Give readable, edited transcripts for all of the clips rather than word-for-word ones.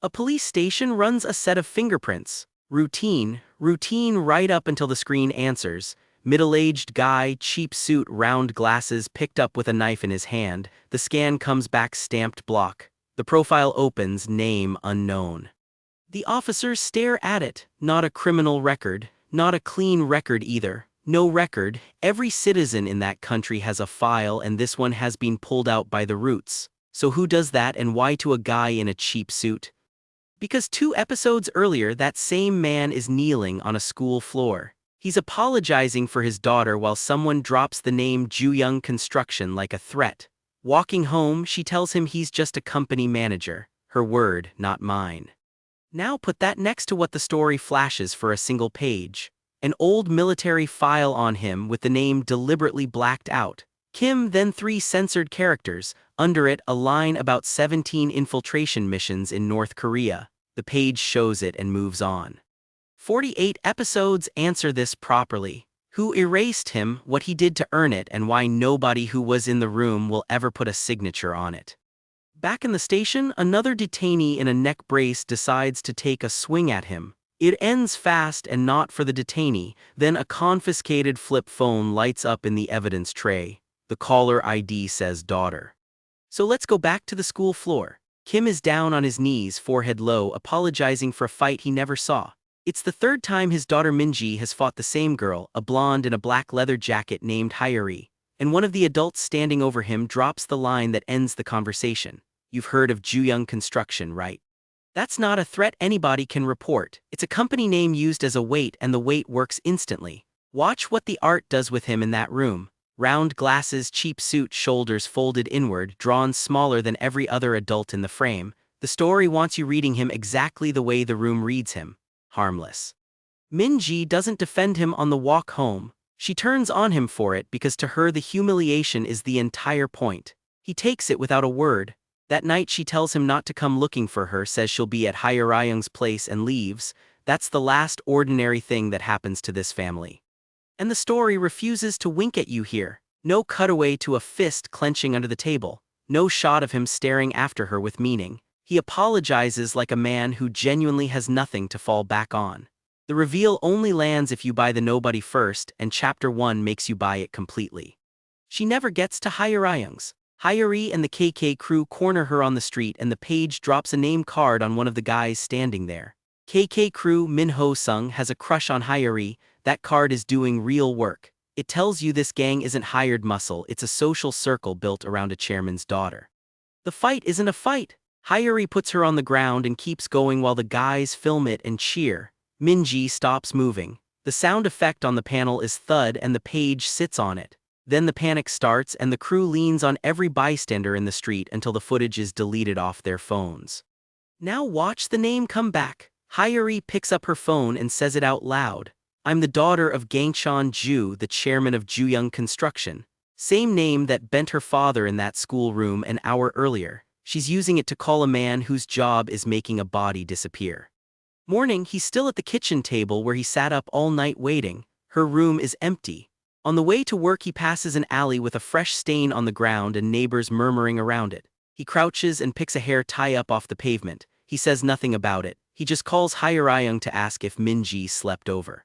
A police station runs a set of fingerprints. Routine right up until the screen answers. Middle-aged guy, cheap suit, round glasses, picked up with a knife in his hand. The scan comes back stamped block. The profile opens, name unknown. The officers stare at it. Not a criminal record, not a clean record either. No record. Every citizen in that country has a file, and this one has been pulled out by the roots. So who does that, and why to a guy in a cheap suit? Because 2 episodes earlier, that same man is kneeling on a school floor. He's apologizing for his daughter while someone drops the name Juyung Construction like a threat. Walking home, she tells him he's just a company manager. Her word, not mine. Now put that next to what the story flashes for a single page. An old military file on him with the name deliberately blacked out. Kim, then 3 censored characters. Under it, a line about 17 infiltration missions in North Korea. The page shows it and moves on. 48 episodes answer this properly. Who erased him, what he did to earn it, and why nobody who was in the room will ever put a signature on it. Back in the station, another detainee in a neck brace decides to take a swing at him. It ends fast and not for the detainee. Then a confiscated flip phone lights up in the evidence tray. The caller ID says daughter. So let's go back to the school floor. Kim is down on his knees, forehead low, apologizing for a fight he never saw. It's the 3rd time his daughter Minji has fought the same girl, a blonde in a black leather jacket named Hyuri, and one of the adults standing over him drops the line that ends the conversation. You've heard of Juyung Construction, right? That's not a threat anybody can report. It's a company name used as a weight, and the weight works instantly. Watch what the art does with him in that room. Round glasses, cheap suit, shoulders folded inward, drawn smaller than every other adult in the frame. The story wants you reading him exactly the way the room reads him. Harmless. Minji doesn't defend him on the walk home. She turns on him for it because to her the humiliation is the entire point. He takes it without a word. That night she tells him not to come looking for her, says she'll be at Hyoriung's place, and leaves. That's the last ordinary thing that happens to this family. And the story refuses to wink at you here. No cutaway to a fist clenching under the table. No shot of him staring after her with meaning. He apologizes like a man who genuinely has nothing to fall back on. The reveal only lands if you buy the nobody first, and Chapter 1 makes you buy it completely. She never gets to Hyoriung's. Hyuri and the KK crew corner her on the street, and the page drops a name card on one of the guys standing there. KK crew Min Ho-sung has a crush on Hyuri. That card is doing real work. It tells you this gang isn't hired muscle, it's a social circle built around a chairman's daughter. The fight isn't a fight. Hyuri puts her on the ground and keeps going while the guys film it and cheer. Minji stops moving. The sound effect on the panel is thud, and the page sits on it. Then the panic starts, and the crew leans on every bystander in the street until the footage is deleted off their phones. Now watch the name come back. Hyuri picks up her phone and says it out loud. I'm the daughter of Gangchan Ju, the chairman of Juyung Construction. Same name that bent her father in that schoolroom an hour earlier. She's using it to call a man whose job is making a body disappear. Morning, he's still at the kitchen table where he sat up all night waiting. Her room is empty. On the way to work, he passes an alley with a fresh stain on the ground and neighbors murmuring around it. He crouches and picks a hair tie up off the pavement. He says nothing about it. He just calls Hyoriung to ask if Minji slept over.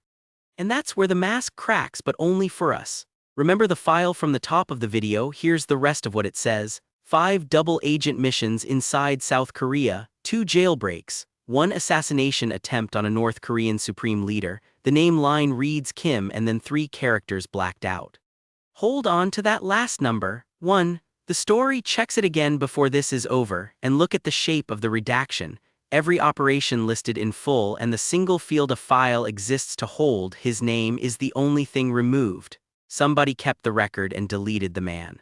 And that's where the mask cracks, but only for us. Remember the file from the top of the video? Here's the rest of what it says. 5 double agent missions inside South Korea, 2 jailbreaks, 1 assassination attempt on a North Korean supreme leader. The name line reads Kim, and then 3 characters blacked out. Hold on to that last number, 1. The story checks it again before this is over, and look at the shape of the redaction. Every operation listed in full, and the single field a file exists to hold his name is the only thing removed. Somebody kept the record and deleted the man.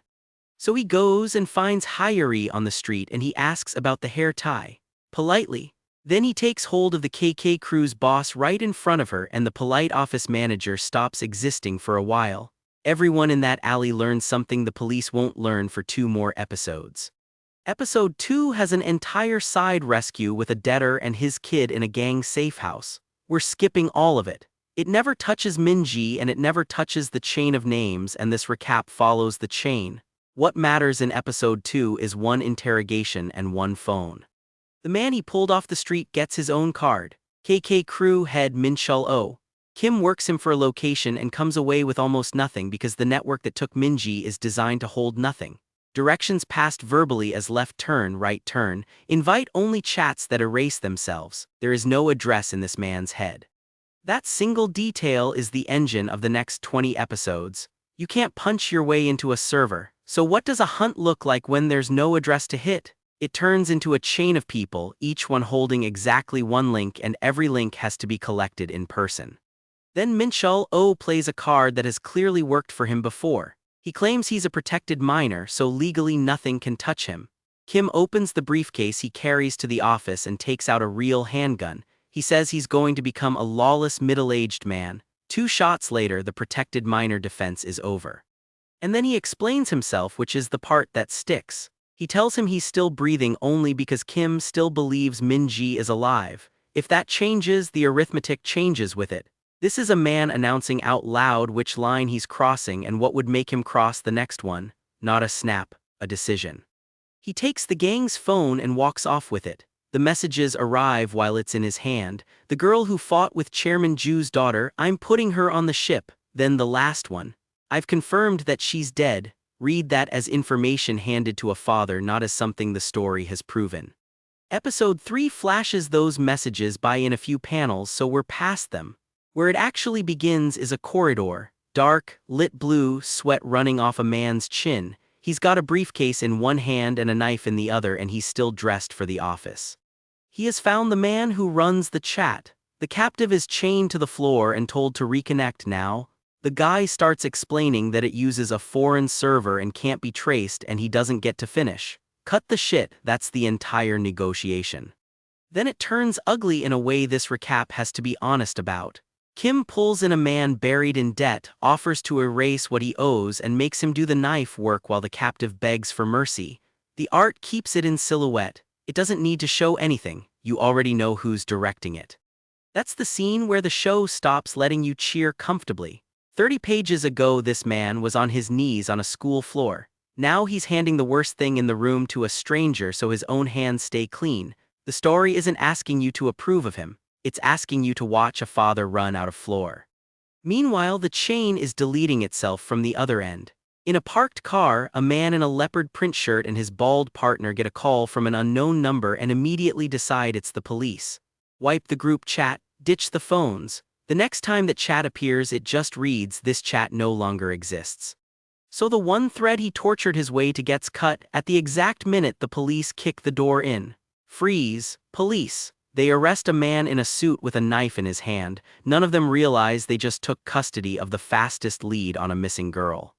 So he goes and finds Hyuri on the street, and he asks about the hair tie. Politely. Then he takes hold of the KK crew's boss right in front of her, and the polite office manager stops existing for a while. Everyone in that alley learns something the police won't learn for 2 more episodes. Episode 2 has an entire side rescue with a debtor and his kid in a gang safe house. We're skipping all of it. It never touches Minji, and it never touches the chain of names, and this recap follows the chain. What matters in episode 2 is 1 interrogation and 1 phone. The man he pulled off the street gets his own card. KK crew head Minchul O. Kim works him for a location and comes away with almost nothing because the network that took Minji is designed to hold nothing. Directions passed verbally as left turn, right turn, invite only chats that erase themselves. There is no address in this man's head. That single detail is the engine of the next 20 episodes. You can't punch your way into a server. So what does a hunt look like when there's no address to hit? It turns into a chain of people, each one holding exactly one link, and every link has to be collected in person. Then Minchul O plays a card that has clearly worked for him before. He claims he's a protected minor, so legally nothing can touch him. Kim opens the briefcase he carries to the office and takes out a real handgun. He says he's going to become a lawless middle-aged man. 2 shots later, the protected minor defense is over. And then he explains himself, which is the part that sticks. He tells him he's still breathing only because Kim still believes Minji is alive. If that changes, the arithmetic changes with it. This is a man announcing out loud which line he's crossing and what would make him cross the next one. Not a snap, a decision. He takes the gang's phone and walks off with it. The messages arrive while it's in his hand. The girl who fought with Chairman Ju's daughter, I'm putting her on the ship. Then the last one. I've confirmed that she's dead. Read that as information handed to a father, not as something the story has proven. Episode 3 flashes those messages by in a few panels, so we're past them. Where it actually begins is a corridor. Dark, lit blue, sweat running off a man's chin. He's got a briefcase in one hand and a knife in the other, and he's still dressed for the office. He has found the man who runs the chat. The captive is chained to the floor and told to reconnect now. The guy starts explaining that it uses a foreign server and can't be traced, and he doesn't get to finish. Cut the shit, that's the entire negotiation. Then it turns ugly in a way this recap has to be honest about. Kim pulls in a man buried in debt, offers to erase what he owes, and makes him do the knife work while the captive begs for mercy. The art keeps it in silhouette. It doesn't need to show anything. You already know who's directing it. That's the scene where the show stops letting you cheer comfortably. 30 pages ago, this man was on his knees on a school floor. Now he's handing the worst thing in the room to a stranger so his own hands stay clean. The story isn't asking you to approve of him. It's asking you to watch a father run out of floor. Meanwhile, the chain is deleting itself from the other end. In a parked car, a man in a leopard print shirt and his bald partner get a call from an unknown number and immediately decide it's the police. Wipe the group chat, ditch the phones. The next time that chat appears, it just reads, "This chat no longer exists." So the one thread he tortured his way to gets cut. At the exact minute the police kick the door in. Freeze, police. They arrest a man in a suit with a knife in his hand. None of them realize they just took custody of the fastest lead on a missing girl.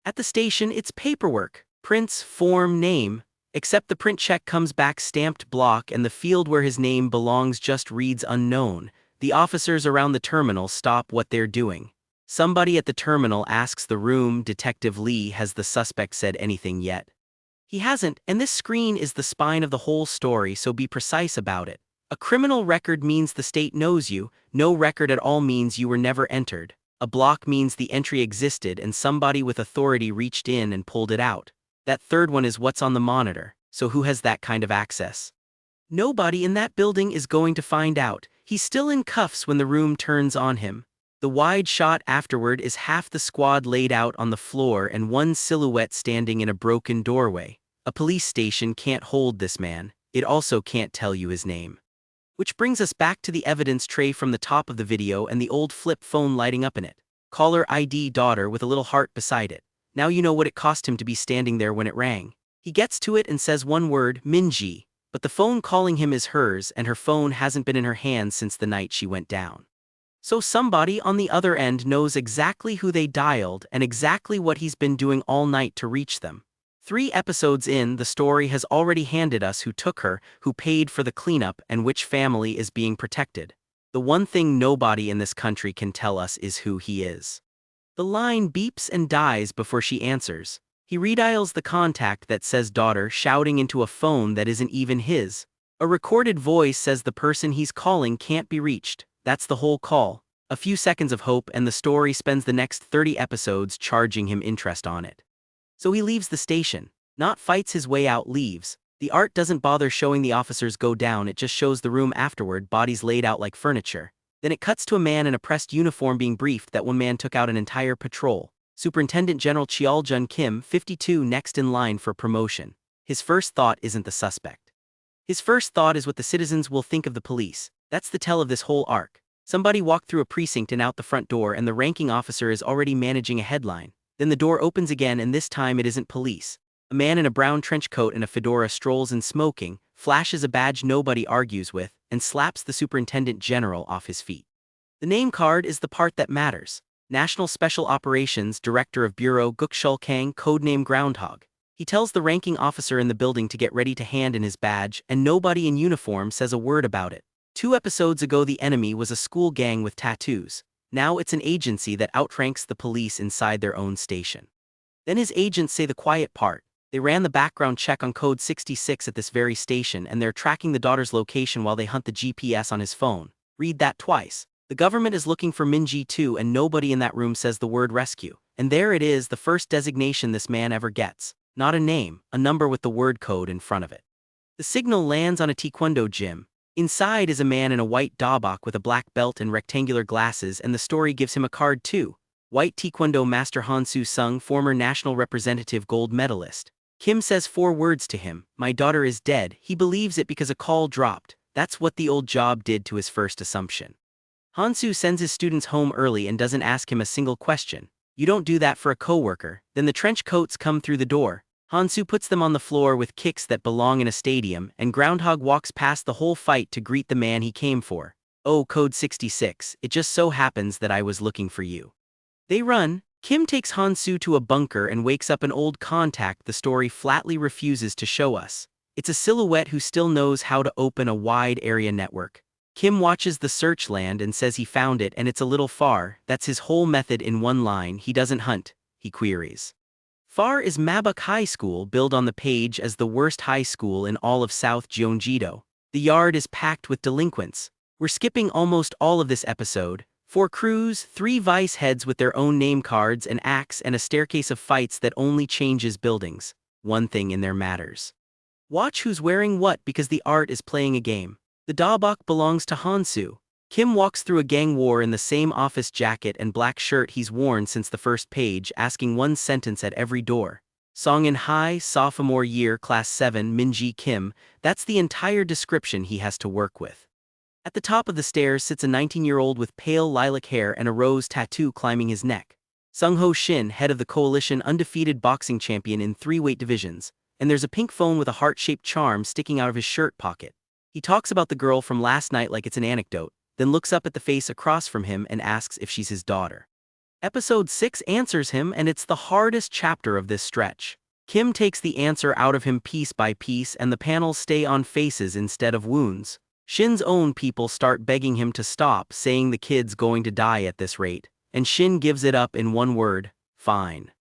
At the station, it's paperwork. Prints, form, name. Except the print check comes back stamped block and the field where his name belongs just reads unknown. The officers around the terminal stop what they're doing. Somebody at the terminal asks the room, Detective Lee, has the suspect said anything yet? He hasn't, and this screen is the spine of the whole story, so be precise about it. A criminal record means the state knows you. No record at all means you were never entered. A block means the entry existed and somebody with authority reached in and pulled it out. That third one is what's on the monitor, so who has that kind of access? Nobody in that building is going to find out. He's still in cuffs when the room turns on him. The wide shot afterward is half the squad laid out on the floor and one silhouette standing in a broken doorway. A police station can't hold this man. It also can't tell you his name. Which brings us back to the evidence tray from the top of the video and the old flip phone lighting up in it. Caller ID daughter with a little heart beside it. Now you know what it cost him to be standing there when it rang. He gets to it and says one word, Minji. But the phone calling him is hers, and her phone hasn't been in her hand since the night she went down. So somebody on the other end knows exactly who they dialed and exactly what he's been doing all night to reach them. 3 episodes in, the story has already handed us who took her, who paid for the cleanup, and which family is being protected. The one thing nobody in this country can tell us is who he is. The line beeps and dies before she answers. He redials the contact that says daughter, shouting into a phone that isn't even his. A recorded voice says the person he's calling can't be reached. That's the whole call. A few seconds of hope, and the story spends the next 30 episodes charging him interest on it. So he leaves the station. Not fights his way out, leaves. The art doesn't bother showing the officers go down, it just shows the room afterward, bodies laid out like furniture. Then it cuts to a man in a pressed uniform being briefed that one man took out an entire patrol. Superintendent General Cheol-jun Kim, 52, next in line for promotion. His first thought isn't the suspect. His first thought is what the citizens will think of the police. That's the tell of this whole arc. Somebody walked through a precinct and out the front door, and the ranking officer is already managing a headline. Then the door opens again, and this time it isn't police. A man in a brown trench coat and a fedora strolls in smoking, flashes a badge nobody argues with, and slaps the superintendent general off his feet. The name card is the part that matters. National Special Operations Director of Bureau Gukshul Kang, codename Groundhog. He tells the ranking officer in the building to get ready to hand in his badge, and nobody in uniform says a word about it. 2 episodes ago the enemy was a school gang with tattoos. Now it's an agency that outranks the police inside their own station. Then his agents say the quiet part. They ran the background check on code 66 at this very station, and they're tracking the daughter's location while they hunt the GPS on his phone. Read that twice. The government is looking for Minji too, and nobody in that room says the word rescue. And there it is, the first designation this man ever gets. Not a name, a number with the word code in front of it. The signal lands on a taekwondo gym. Inside is a man in a white dobok with a black belt and rectangular glasses, and the story gives him a card too. White taekwondo master Han Soo-sung, former national representative gold medalist. Kim says 4 words to him, "My daughter is dead." He believes it because a call dropped. That's what the old job did to his first assumption. Han-soo sends his students home early and doesn't ask him a single question. You don't do that for a coworker. Then the trench coats come through the door. Han-soo puts them on the floor with kicks that belong in a stadium, and Groundhog walks past the whole fight to greet the man he came for. "Oh, code 66, it just so happens that I was looking for you." They run. Kim takes Han-soo to a bunker and wakes up an old contact the story flatly refuses to show us. It's a silhouette who still knows how to open a wide area network. Kim watches the search land and says he found it and it's a little far. That's his whole method in one line. He doesn't hunt, he queries. Far is Mabuk High School, billed on the page as the worst high school in all of South Gyeonggi-do. The yard is packed with delinquents. We're skipping almost all of this episode. 4 crews, 3 vice heads with their own name cards, an axe, and a staircase of fights that only changes buildings. One thing in there matters. Watch who's wearing what, because the art is playing a game. The dobok belongs to Han-soo. Kim walks through a gang war in the same office jacket and black shirt he's worn since the first page, asking one sentence at every door. Songin High, sophomore year, class 7, Minji Kim. That's the entire description he has to work with. At the top of the stairs sits a 19-year-old with pale lilac hair and a rose tattoo climbing his neck. Sung-ho Shin, head of the coalition, undefeated boxing champion in 3 weight divisions, and there's a pink phone with a heart-shaped charm sticking out of his shirt pocket. He talks about the girl from last night like it's an anecdote, then looks up at the face across from him and asks if she's his daughter. Episode 6 answers him, and it's the hardest chapter of this stretch. Kim takes the answer out of him piece by piece, and the panels stay on faces instead of wounds. Shin's own people start begging him to stop, saying the kid's going to die at this rate, and Shin gives it up in one word: fine.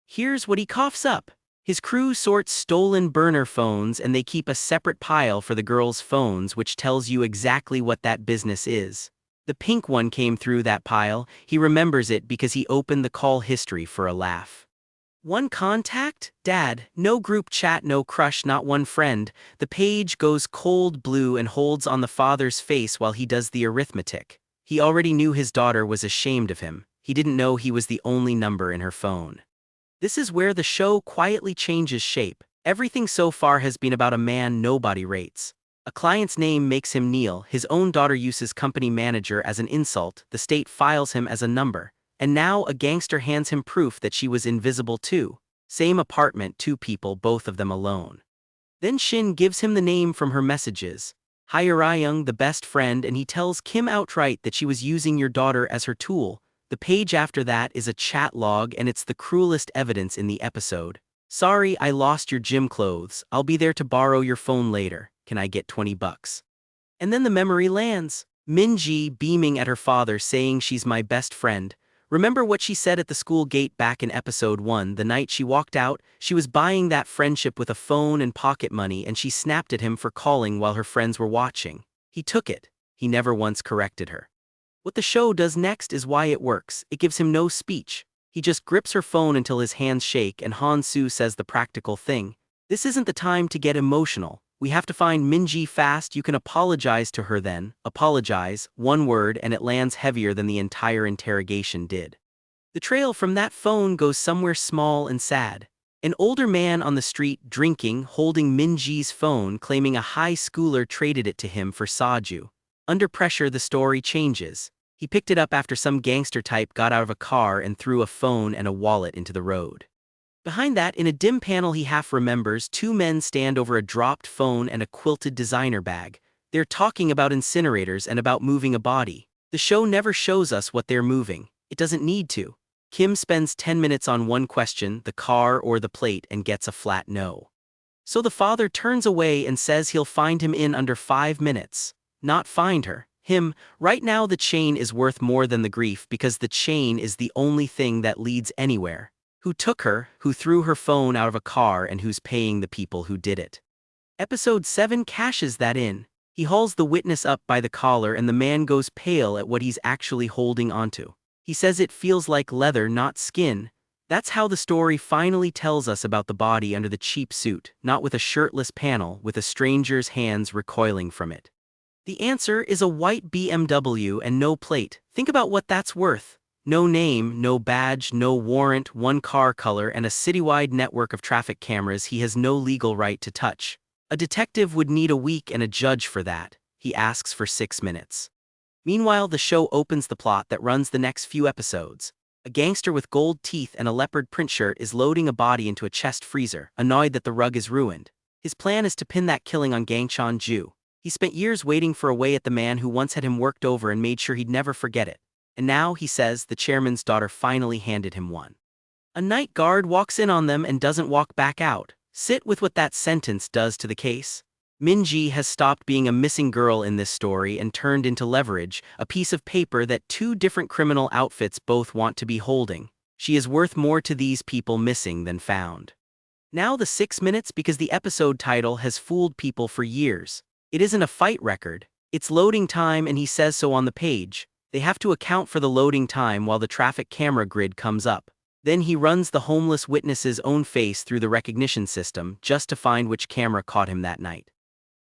Here's what he coughs up. His crew sorts stolen burner phones, and they keep a separate pile for the girls' phones, which tells you exactly what that business is. The pink one came through that pile. He remembers it because he opened the call history for a laugh. 1 contact? Dad. No group chat, no crush, not one friend. The page goes cold blue and holds on the father's face while he does the arithmetic. He already knew his daughter was ashamed of him. He didn't know he was the only number in her phone. This is where the show quietly changes shape. Everything so far has been about a man nobody rates. A client's name makes him kneel, his own daughter uses company manager as an insult, the state files him as a number, and now a gangster hands him proof that she was invisible too. Same apartment, 2 people, both of them alone. Then Shin gives him the name from her messages. Hyurayung, the best friend, and he tells Kim outright that she was using your daughter as her tool. The page after that is a chat log, and it's the cruelest evidence in the episode. Sorry, I lost your gym clothes. I'll be there to borrow your phone later. Can I get $20? And then the memory lands. Minji beaming at her father, saying she's my best friend. Remember what she said at the school gate back in episode 1, the night she walked out? She was buying that friendship with a phone and pocket money, and she snapped at him for calling while her friends were watching. He took it. He never once corrected her. What the show does next is why it works. It gives him no speech. He just grips her phone until his hands shake, and Han-soo says the practical thing. This isn't the time to get emotional. We have to find Minji fast. You can apologize to her then. Apologize, one word, and it lands heavier than the entire interrogation did. The trail from that phone goes somewhere small and sad. An older man on the street drinking, holding Minji's phone, claiming a high schooler traded it to him for soju. Under pressure, the story changes. He picked it up after some gangster type got out of a car and threw a phone and a wallet into the road. Behind that, in a dim panel he half remembers, two men stand over a dropped phone and a quilted designer bag. They're talking about incinerators and about moving a body. The show never shows us what they're moving. It doesn't need to. Kim spends 10 minutes on one question, the car or the plate, and gets a flat no. So the father turns away and says he'll find him in under 5 minutes. Not find her. Him. Right now the chain is worth more than the grief because the chain is the only thing that leads anywhere. Who took her, who threw her phone out of a car, and who's paying the people who did it. Episode 7 cashes that in. He hauls the witness up by the collar and the man goes pale at what he's actually holding onto. He says it feels like leather, not skin. That's how the story finally tells us about the body under the cheap suit, not with a shirtless panel, with a stranger's hands recoiling from it. The answer is a white BMW and no plate. Think about what that's worth. No name, no badge, no warrant, one car color, and a citywide network of traffic cameras he has no legal right to touch. A detective would need a week and a judge for that. He asks for 6 minutes. Meanwhile, the show opens the plot that runs the next few episodes. A gangster with gold teeth and a leopard print shirt is loading a body into a chest freezer, annoyed that the rug is ruined. His plan is to pin that killing on Gangchan Ju. He spent years waiting for a way at the man who once had him worked over and made sure he'd never forget it. And now, he says, the chairman's daughter finally handed him one. A night guard walks in on them and doesn't walk back out. Sit with what that sentence does to the case. Minji has stopped being a missing girl in this story and turned into leverage, a piece of paper that two different criminal outfits both want to be holding. She is worth more to these people missing than found. Now the 6 minutes because the episode title has fooled people for years. It isn't a fight record. It's loading time and he says so on the page. They have to account for the loading time while the traffic camera grid comes up. Then he runs the homeless witness's own face through the recognition system just to find which camera caught him that night.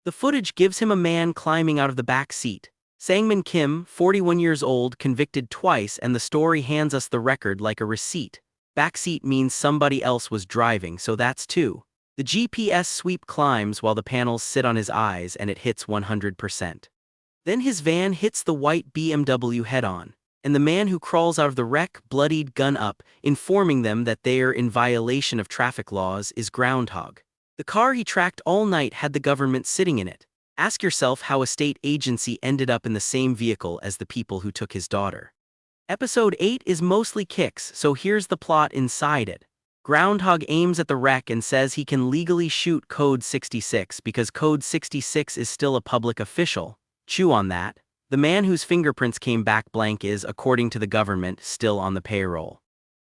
The footage gives him a man climbing out of the back seat. Sangmin Kim, 41 years old, convicted twice, and the story hands us the record like a receipt. Backseat means somebody else was driving, so that's two. The GPS sweep climbs while the panels sit on his eyes and it hits 100%. Then his van hits the white BMW head-on, and the man who crawls out of the wreck, bloodied, gun up, informing them that they're in violation of traffic laws, is Groundhog. The car he tracked all night had the government sitting in it. Ask yourself how a state agency ended up in the same vehicle as the people who took his daughter. Episode 8 is mostly kicks, so here's the plot inside it. Groundhog aims at the wreck and says he can legally shoot Code 66 because Code 66 is still a public official. Chew on that. The man whose fingerprints came back blank is, according to the government, still on the payroll.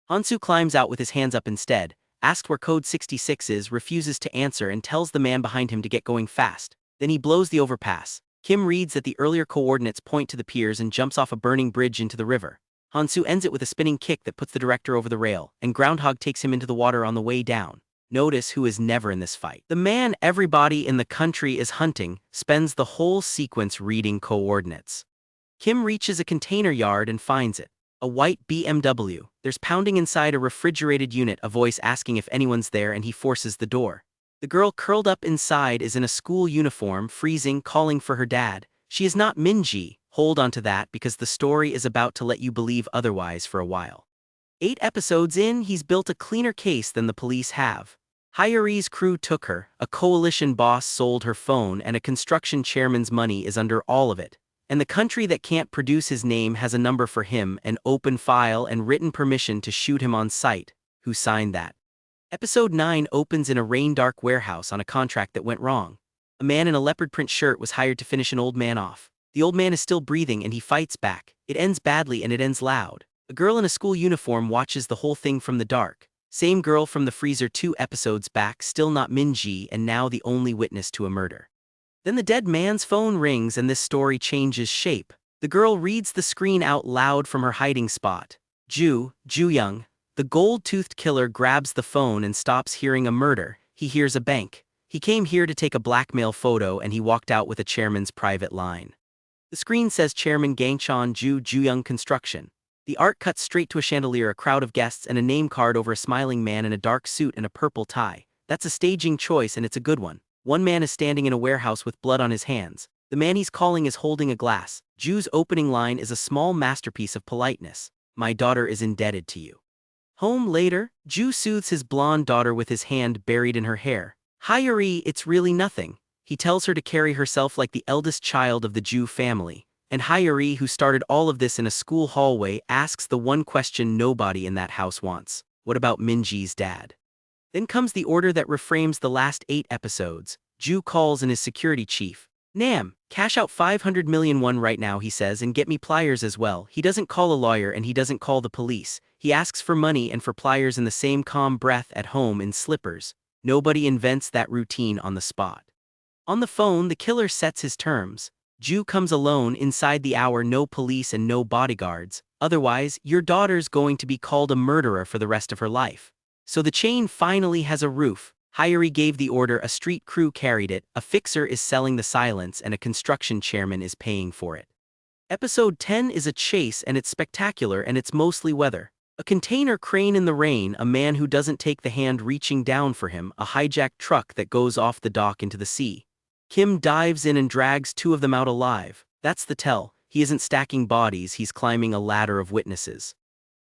Hansu climbs out with his hands up instead, asks where Code 66 is, refuses to answer and tells the man behind him to get going fast. Then he blows the overpass. Kim reads that the earlier coordinates point to the piers and jumps off a burning bridge into the river. Hansu ends it with a spinning kick that puts the director over the rail, and Groundhog takes him into the water on the way down. Notice who is never in this fight. The man everybody in the country is hunting spends the whole sequence reading coordinates. Kim reaches a container yard and finds it. A white BMW. There's pounding inside a refrigerated unit, a voice asking if anyone's there, and he forces the door. The girl curled up inside is in a school uniform, freezing, calling for her dad. She is not Minji. Hold on to that because the story is about to let you believe otherwise for a while. 8 episodes in, he's built a cleaner case than the police have. Hyori's crew took her, a coalition boss sold her phone, and a construction chairman's money is under all of it. And the country that can't produce his name has a number for him, an open file and written permission to shoot him on sight. Who signed that? Episode 9 opens in a rain-dark warehouse on a contract that went wrong. A man in a leopard print shirt was hired to finish an old man off. The old man is still breathing and he fights back. It ends badly and it ends loud. A girl in a school uniform watches the whole thing from the dark. Same girl from the freezer 2 episodes back, still not Minji, and now the only witness to a murder. Then the dead man's phone rings and this story changes shape. The girl reads the screen out loud from her hiding spot. Ju Young. The gold-toothed killer grabs the phone and stops hearing a murder. he hears a bank. He came here to take a blackmail photo and he walked out with a chairman's private line. The screen says Chairman Gangchon Ju Juyung Construction. The art cuts straight to a chandelier, a crowd of guests, and a name card over a smiling man in a dark suit and a purple tie. That's a staging choice and it's a good one. One man is standing in a warehouse with blood on his hands. The man he's calling is holding a glass. Ju's opening line is a small masterpiece of politeness. My daughter is indebted to you. Home later, Ju soothes his blonde daughter with his hand buried in her hair. Hyuri, it's really nothing. He tells her to carry herself like the eldest child of the Ju family. And Hyuri, who started all of this in a school hallway, asks the one question nobody in that house wants. What about Minji's dad? Then comes the order that reframes the last 8 episodes. Ju calls in his security chief. Nam, cash out 500 million won right now, he says, and get me pliers as well. He doesn't call a lawyer and he doesn't call the police. He asks for money and for pliers in the same calm breath at home in slippers. Nobody invents that routine on the spot. On the phone, the killer sets his terms. Ju comes alone inside the hour, no police and no bodyguards. Otherwise, your daughter's going to be called a murderer for the rest of her life. So the chain finally has a roof. Hyuri gave the order, a street crew carried it, a fixer is selling the silence, and a construction chairman is paying for it. Episode 10 is a chase and it's spectacular and it's mostly weather. A container crane in the rain, a man who doesn't take the hand reaching down for him, a hijacked truck that goes off the dock into the sea. Kim dives in and drags 2 of them out alive. That's the tell. He isn't stacking bodies, he's climbing a ladder of witnesses.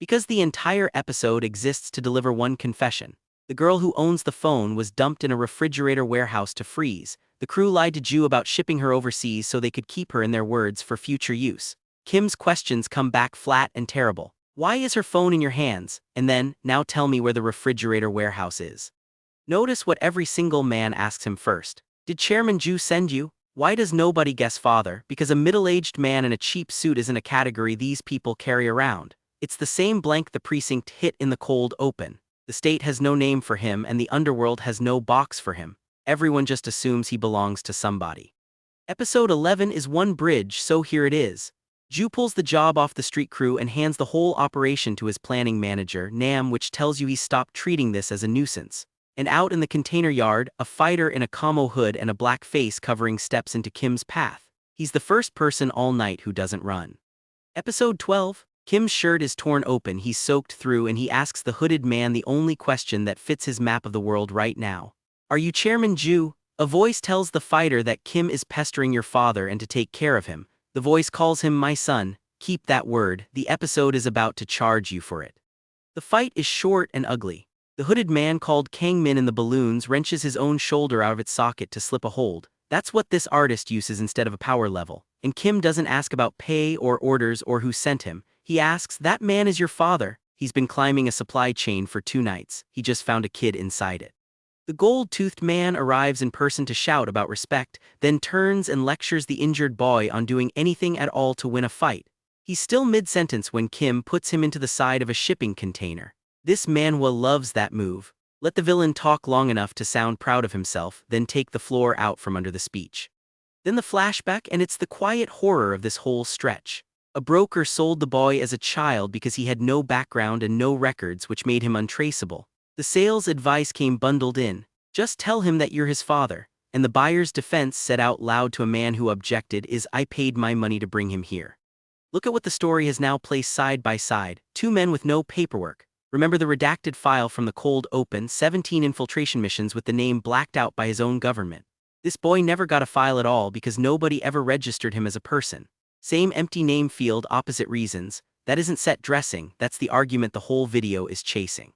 Because the entire episode exists to deliver one confession. The girl who owns the phone was dumped in a refrigerator warehouse to freeze. The crew lied to Ju about shipping her overseas so they could keep her, in their words, for future use. Kim's questions come back flat and terrible. Why is her phone in your hands? And then, now tell me where the refrigerator warehouse is. Notice what every single man asks him first. Did Chairman Ju send you? Why does nobody guess father? Because a middle-aged man in a cheap suit isn't a category these people carry around. It's the same blank the precinct hit in the cold open. The state has no name for him and the underworld has no box for him. Everyone just assumes he belongs to somebody. Episode 11 is one bridge, so here it is. Ju pulls the job off the street crew and hands the whole operation to his planning manager, Nam, which tells you he's stopped treating this as a nuisance. And out in the container yard, a fighter in a camo hood and a black face covering steps into Kim's path. He's the first person all night who doesn't run. Episode 12. Kim's shirt is torn open, he's soaked through, and he asks the hooded man the only question that fits his map of the world right now. Are you Chairman Ju? A voice tells the fighter that Kim is pestering your father and to take care of him. The voice calls him my son. Keep that word, the episode is about to charge you for it. The fight is short and ugly. The hooded man called Kang Min in the balloons wrenches his own shoulder out of its socket to slip a hold. That's what this artist uses instead of a power level. And Kim doesn't ask about pay or orders or who sent him. He asks, that man is your father. He's been climbing a supply chain for 2 nights. He just found a kid inside it. The gold-toothed man arrives in person to shout about respect, then turns and lectures the injured boy on doing anything at all to win a fight. He's still mid-sentence when Kim puts him into the side of a shipping container. This Manhwa loves that move. Let the villain talk long enough to sound proud of himself, then take the floor out from under the speech. Then the flashback, and it's the quiet horror of this whole stretch. A broker sold the boy as a child because he had no background and no records, which made him untraceable. The sales advice came bundled in. Just tell him that you're his father. And the buyer's defense said out loud to a man who objected is, I paid my money to bring him here. Look at what the story has now placed side by side. 2 men with no paperwork. Remember the redacted file from the cold open, 17 infiltration missions with the name blacked out by his own government. This boy never got a file at all because nobody ever registered him as a person. Same empty name field, opposite reasons. That isn't set dressing, that's the argument the whole video is chasing.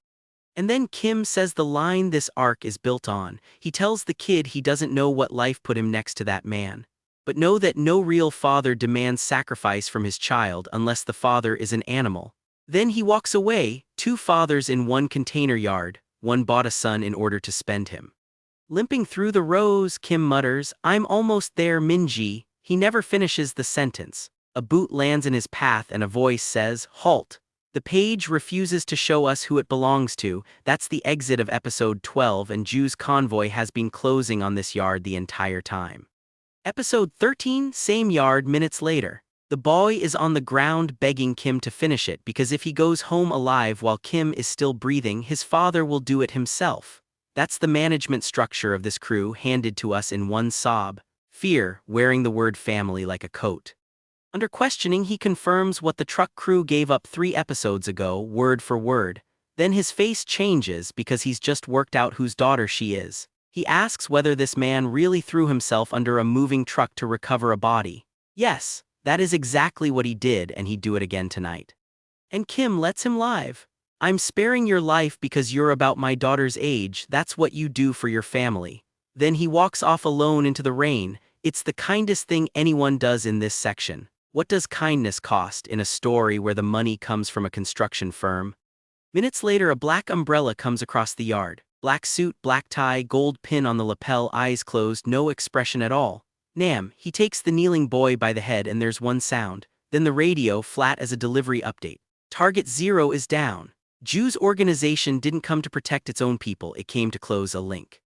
And then Kim says the line this arc is built on. He tells the kid he doesn't know what life put him next to that man. But know that no real father demands sacrifice from his child unless the father is an animal. Then he walks away, 2 fathers in one container yard, one bought a son in order to spend him. Limping through the rows, Kim mutters, I'm almost there, Minji. He never finishes the sentence. A boot lands in his path and a voice says, halt. The page refuses to show us who it belongs to. That's the exit of episode 12, and Ju's convoy has been closing on this yard the entire time. Episode 13, same yard minutes later. The boy is on the ground begging Kim to finish it because if he goes home alive while Kim is still breathing, his father will do it himself. That's the management structure of this crew handed to us in one sob. Fear, wearing the word family like a coat. Under questioning, he confirms what the truck crew gave up 3 episodes ago, word for word. Then his face changes because he's just worked out whose daughter she is. He asks whether this man really threw himself under a moving truck to recover a body. Yes, that is exactly what he did, and he'd do it again tonight. And Kim lets him live. I'm sparing your life because you're about my daughter's age, that's what you do for your family. Then he walks off alone into the rain. It's the kindest thing anyone does in this section. What does kindness cost in a story where the money comes from a construction firm? Minutes later, a black umbrella comes across the yard. Black suit, black tie, gold pin on the lapel, eyes closed, no expression at all. Nam, he takes the kneeling boy by the head and there's one sound. Then the radio, flat as a delivery update. Target 0 is down. Ju's organization didn't come to protect its own people, it came to close a link.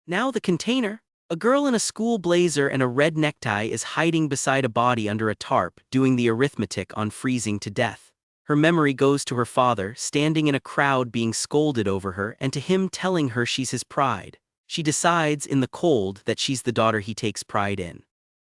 Now the container. A girl in a school blazer and a red necktie is hiding beside a body under a tarp, doing the arithmetic on freezing to death. Her memory goes to her father, standing in a crowd being scolded over her, and to him telling her she's his pride. She decides, in the cold, that she's the daughter he takes pride in.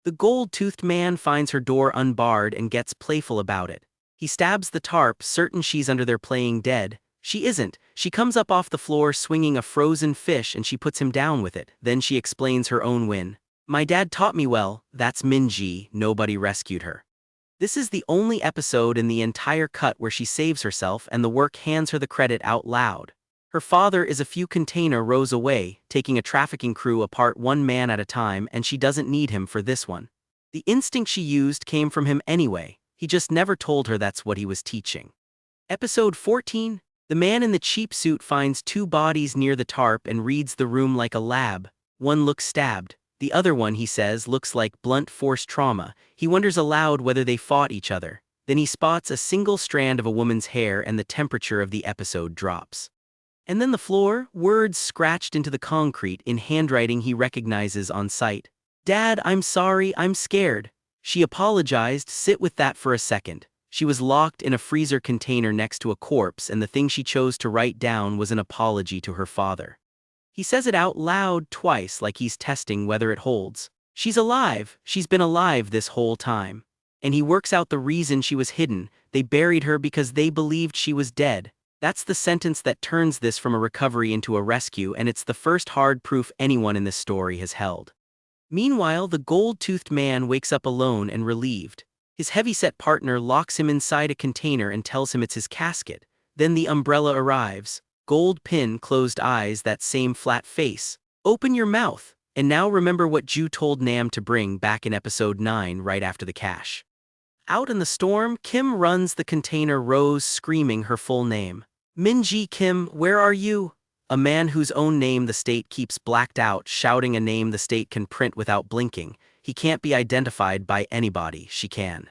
The gold-toothed man finds her door unbarred and gets playful about it. He stabs the tarp, certain she's under there playing dead. She isn't. She comes up off the floor swinging a frozen fish and she puts him down with it. Then she explains her own win. My dad taught me well, that's Minji, nobody rescued her. This is the only episode in the entire cut where she saves herself and the work hands her the credit out loud. Her father is a few container rows away, taking a trafficking crew apart one man at a time, and she doesn't need him for this one. The instinct she used came from him anyway, he just never told her that's what he was teaching. Episode 14. The man in the cheap suit finds 2 bodies near the tarp and reads the room like a lab. One looks stabbed. The other one, he says, looks like blunt force trauma. He wonders aloud whether they fought each other. Then he spots a single strand of a woman's hair and the temperature of the episode drops. And then the floor, words scratched into the concrete in handwriting he recognizes on sight. Dad, I'm sorry, I'm scared. She apologized, sit with that for a second. She was locked in a freezer container next to a corpse, and the thing she chose to write down was an apology to her father. He says it out loud twice like he's testing whether it holds. She's alive, she's been alive this whole time. And he works out the reason she was hidden. They buried her because they believed she was dead. That's the sentence that turns this from a recovery into a rescue, and it's the first hard proof anyone in this story has held. Meanwhile, the gold-toothed man wakes up alone and relieved. His heavyset partner locks him inside a container and tells him it's his casket. Then the umbrella arrives. Gold pin, closed eyes, that same flat face. Open your mouth. And now remember what Ju told Nam to bring back in episode 9 right after the cash. Out in the storm, Kim runs the container rows screaming her full name. Minji Kim, where are you? A man whose own name the state keeps blacked out, shouting a name the state can print without blinking. He can't be identified by anybody, she can.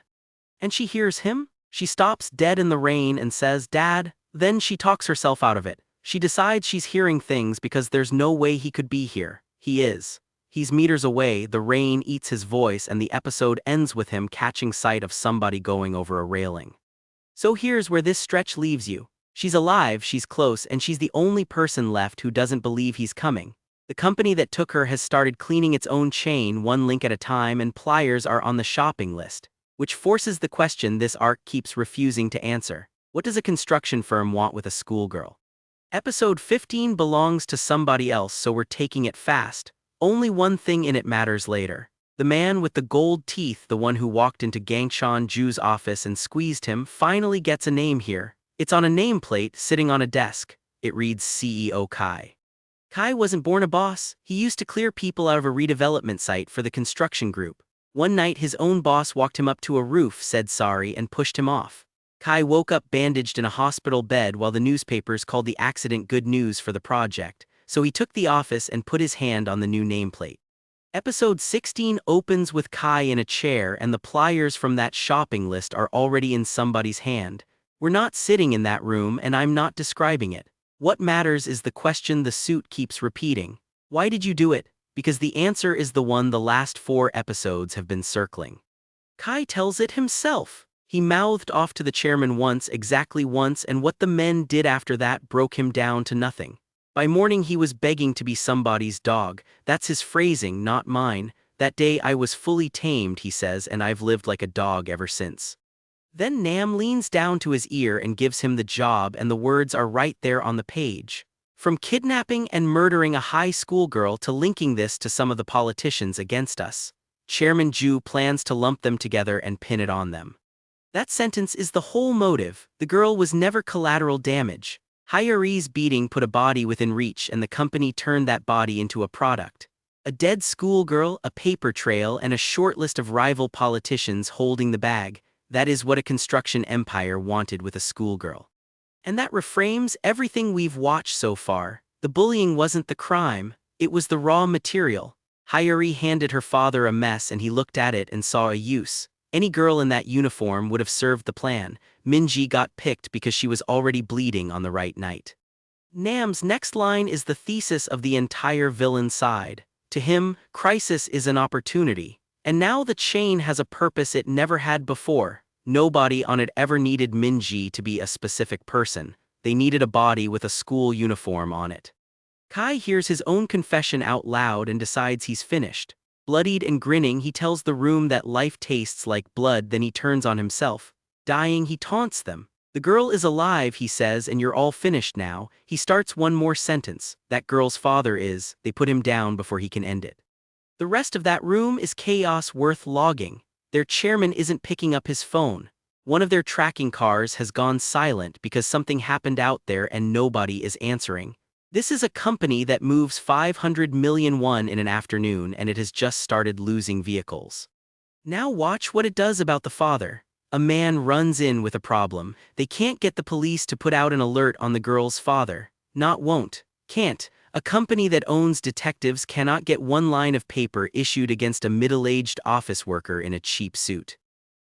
And she hears him? She stops dead in the rain and says, Dad. Then she talks herself out of it. She decides she's hearing things because there's no way he could be here. He is. He's meters away, the rain eats his voice, and the episode ends with him catching sight of somebody going over a railing. So here's where this stretch leaves you. She's alive, she's close, and she's the only person left who doesn't believe he's coming. The company that took her has started cleaning its own chain, one link at a time, and pliers are on the shopping list, which forces the question this arc keeps refusing to answer. What does a construction firm want with a schoolgirl? Episode 15 belongs to somebody else, so we're taking it fast. Only one thing in it matters later. The man with the gold teeth, the one who walked into Gangshan Ju's office and squeezed him, finally gets a name here. It's on a nameplate sitting on a desk. It reads CEO Kai. Kai wasn't born a boss. He used to clear people out of a redevelopment site for the construction group. One night his own boss walked him up to a roof, said sorry, and pushed him off. Kai woke up bandaged in a hospital bed while the newspapers called the accident good news for the project, so he took the office and put his hand on the new nameplate. Episode 16 opens with Kai in a chair, and the pliers from that shopping list are already in somebody's hand. We're not sitting in that room, and I'm not describing it. What matters is the question the suit keeps repeating. Why did you do it? Because the answer is the one the last 4 episodes have been circling. Kai tells it himself. He mouthed off to the chairman once, exactly once, and what the men did after that broke him down to nothing. By morning he was begging to be somebody's dog. That's his phrasing, not mine. That day I was fully tamed, he says, and I've lived like a dog ever since. Then Nam leans down to his ear and gives him the job, and the words are right there on the page. From kidnapping and murdering a high school girl to linking this to some of the politicians against us, Chairman Ju plans to lump them together and pin it on them. That sentence is the whole motive. The girl was never collateral damage. Hyeree's beating put a body within reach, and the company turned that body into a product. A dead schoolgirl, a paper trail, and a short list of rival politicians holding the bag. That is what a construction empire wanted with a schoolgirl. And that reframes everything we've watched so far. The bullying wasn't the crime, it was the raw material. Hyeree handed her father a mess and he looked at it and saw a use. Any girl in that uniform would have served the plan. Minji got picked because she was already bleeding on the right night. Nam's next line is the thesis of the entire villain side. To him, crisis is an opportunity. And now the chain has a purpose it never had before. Nobody on it ever needed Minji to be a specific person. They needed a body with a school uniform on it. Kai hears his own confession out loud and decides he's finished. Bloodied and grinning, he tells the room that life tastes like blood, then he turns on himself. Dying, he taunts them. The girl is alive, he says, and you're all finished now. He starts one more sentence. That girl's father is. They put him down before he can end it. The rest of that room is chaos worth logging. Their chairman isn't picking up his phone. One of their tracking cars has gone silent because something happened out there and nobody is answering. This is a company that moves 500 million won in an afternoon, and it has just started losing vehicles. Now watch what it does about the father. A man runs in with a problem. They can't get the police to put out an alert on the girl's father. Not won't. Can't. A company that owns detectives cannot get one line of paper issued against a middle-aged office worker in a cheap suit.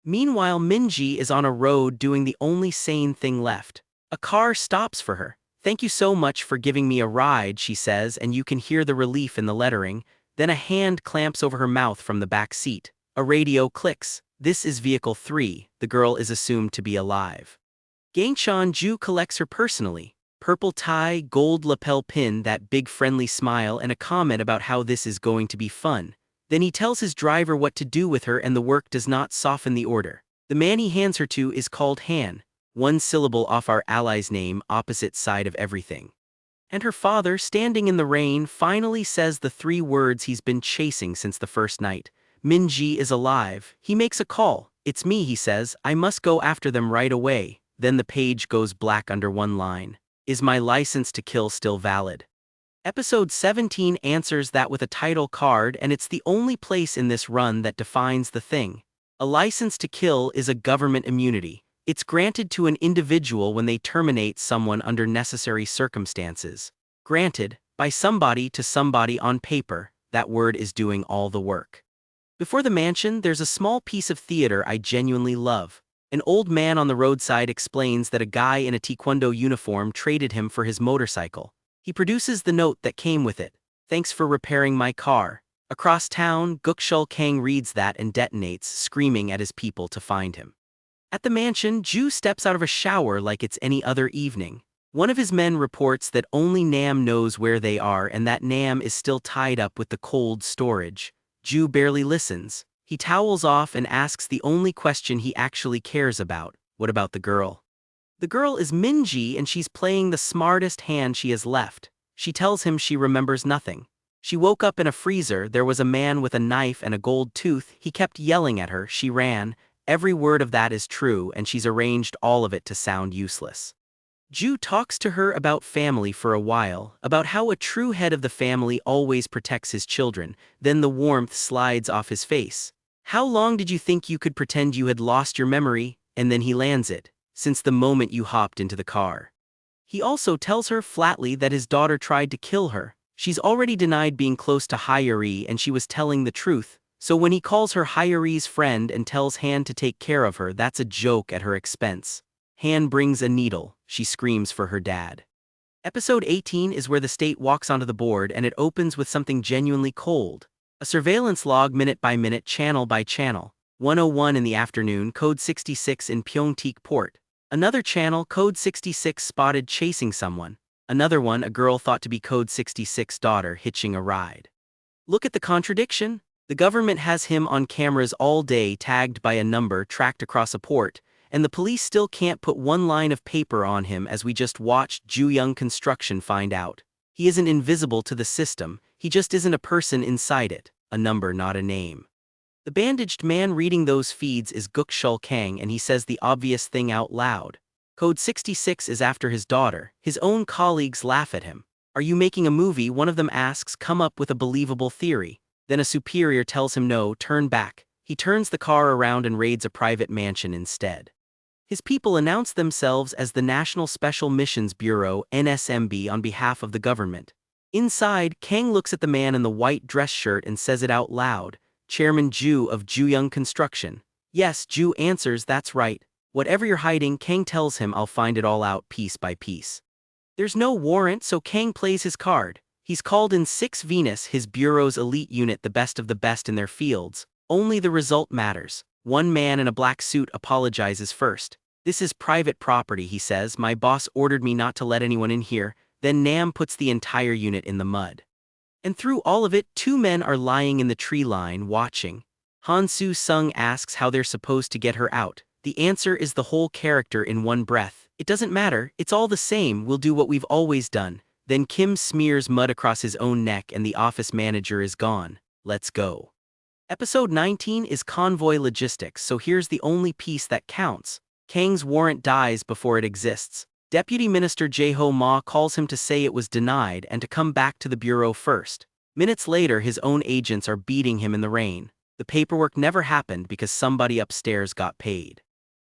Meanwhile, Minji is on a road doing the only sane thing left. A car stops for her. "Thank you so much for giving me a ride," she says, and you can hear the relief in the lettering. Then a hand clamps over her mouth from the back seat. A radio clicks. This is Vehicle 3. The girl is assumed to be alive. Gangshan Ju collects her personally. Purple tie, gold lapel pin, that big friendly smile, and a comment about how this is going to be fun. Then he tells his driver what to do with her, and the work does not soften the order. The man he hands her to is called Han, one syllable off our ally's name, opposite side of everything. And her father, standing in the rain, finally says the three words he's been chasing since the first night. Minji is alive. He makes a call. "It's me," he says. "I must go after them right away." Then the page goes black under one line. Is my license to kill still valid? Episode 17 answers that with a title card, and it's the only place in this run that defines the thing. A license to kill is a government immunity. It's granted to an individual when they terminate someone under necessary circumstances. Granted, by somebody to somebody on paper, that word is doing all the work. Before the mansion, there's a small piece of theater I genuinely love. An old man on the roadside explains that a guy in a taekwondo uniform traded him for his motorcycle. He produces the note that came with it. "Thanks for repairing my car." Across town, Gukshul Kang reads that and detonates, screaming at his people to find him. At the mansion, Ju steps out of a shower like it's any other evening. One of his men reports that only Nam knows where they are and that Nam is still tied up with the cold storage. Ju barely listens. He towels off and asks the only question he actually cares about. What about the girl? The girl is Minji, and she's playing the smartest hand she has left. She tells him she remembers nothing. She woke up in a freezer. There was a man with a knife and a gold tooth. He kept yelling at her. She ran. Every word of that is true, and she's arranged all of it to sound useless. Ju talks to her about family for a while, about how a true head of the family always protects his children. Then the warmth slides off his face. "How long did you think you could pretend you had lost your memory?" And then he lands it. "Since the moment you hopped into the car." He also tells her flatly that his daughter tried to kill her. She's already denied being close to Hyeree, and she was telling the truth. So when he calls her Hyeree's friend and tells Han to take care of her, that's a joke at her expense. Han brings a needle. She screams for her dad. Episode 18 is where the state walks onto the board, and it opens with something genuinely cold. A surveillance log minute by minute, channel by channel. 1:01 in the afternoon, code 66 in Pyeongtaek port. Another channel, code 66 spotted chasing someone. Another one, a girl thought to be Code 66 daughter hitching a ride. Look at the contradiction. The government has him on cameras all day tagged by a number tracked across a port, and the police still can't put one line of paper on him, as we just watched Ju-young Construction find out. He isn't invisible to the system, he just isn't a person inside it, a number not a name. The bandaged man reading those feeds is Gukshul Kang, and he says the obvious thing out loud. Code 66 is after his daughter. His own colleagues laugh at him. Are you making a movie? One of them asks. Come up with a believable theory. Then a superior tells him no, turn back. He turns the car around and raids a private mansion instead. His people announce themselves as the National Special Missions Bureau (NSMB) on behalf of the government. Inside, Kang looks at the man in the white dress shirt and says it out loud. Chairman Ju of Ju-young Construction. Yes, Ju answers, that's right. Whatever you're hiding, Kang tells him, I'll find it all out piece by piece. There's no warrant, so Kang plays his card. He's called in 6 Venus, his bureau's elite unit, the best of the best in their fields. Only the result matters. One man in a black suit apologizes first. This is private property, he says. My boss ordered me not to let anyone in here. Then Nam puts the entire unit in the mud. And through all of it, 2 men are lying in the tree line watching. Han Soo-sung asks how they're supposed to get her out. The answer is the whole character in one breath. It doesn't matter, it's all the same, we'll do what we've always done. Then Kim smears mud across his own neck and the office manager is gone. Let's go. Episode 19 is Convoy Logistics, so here's the only piece that counts. Kang's warrant dies before it exists. Deputy Minister Jae-ho Ma calls him to say it was denied and to come back to the bureau first. Minutes later, his own agents are beating him in the rain. The paperwork never happened because somebody upstairs got paid.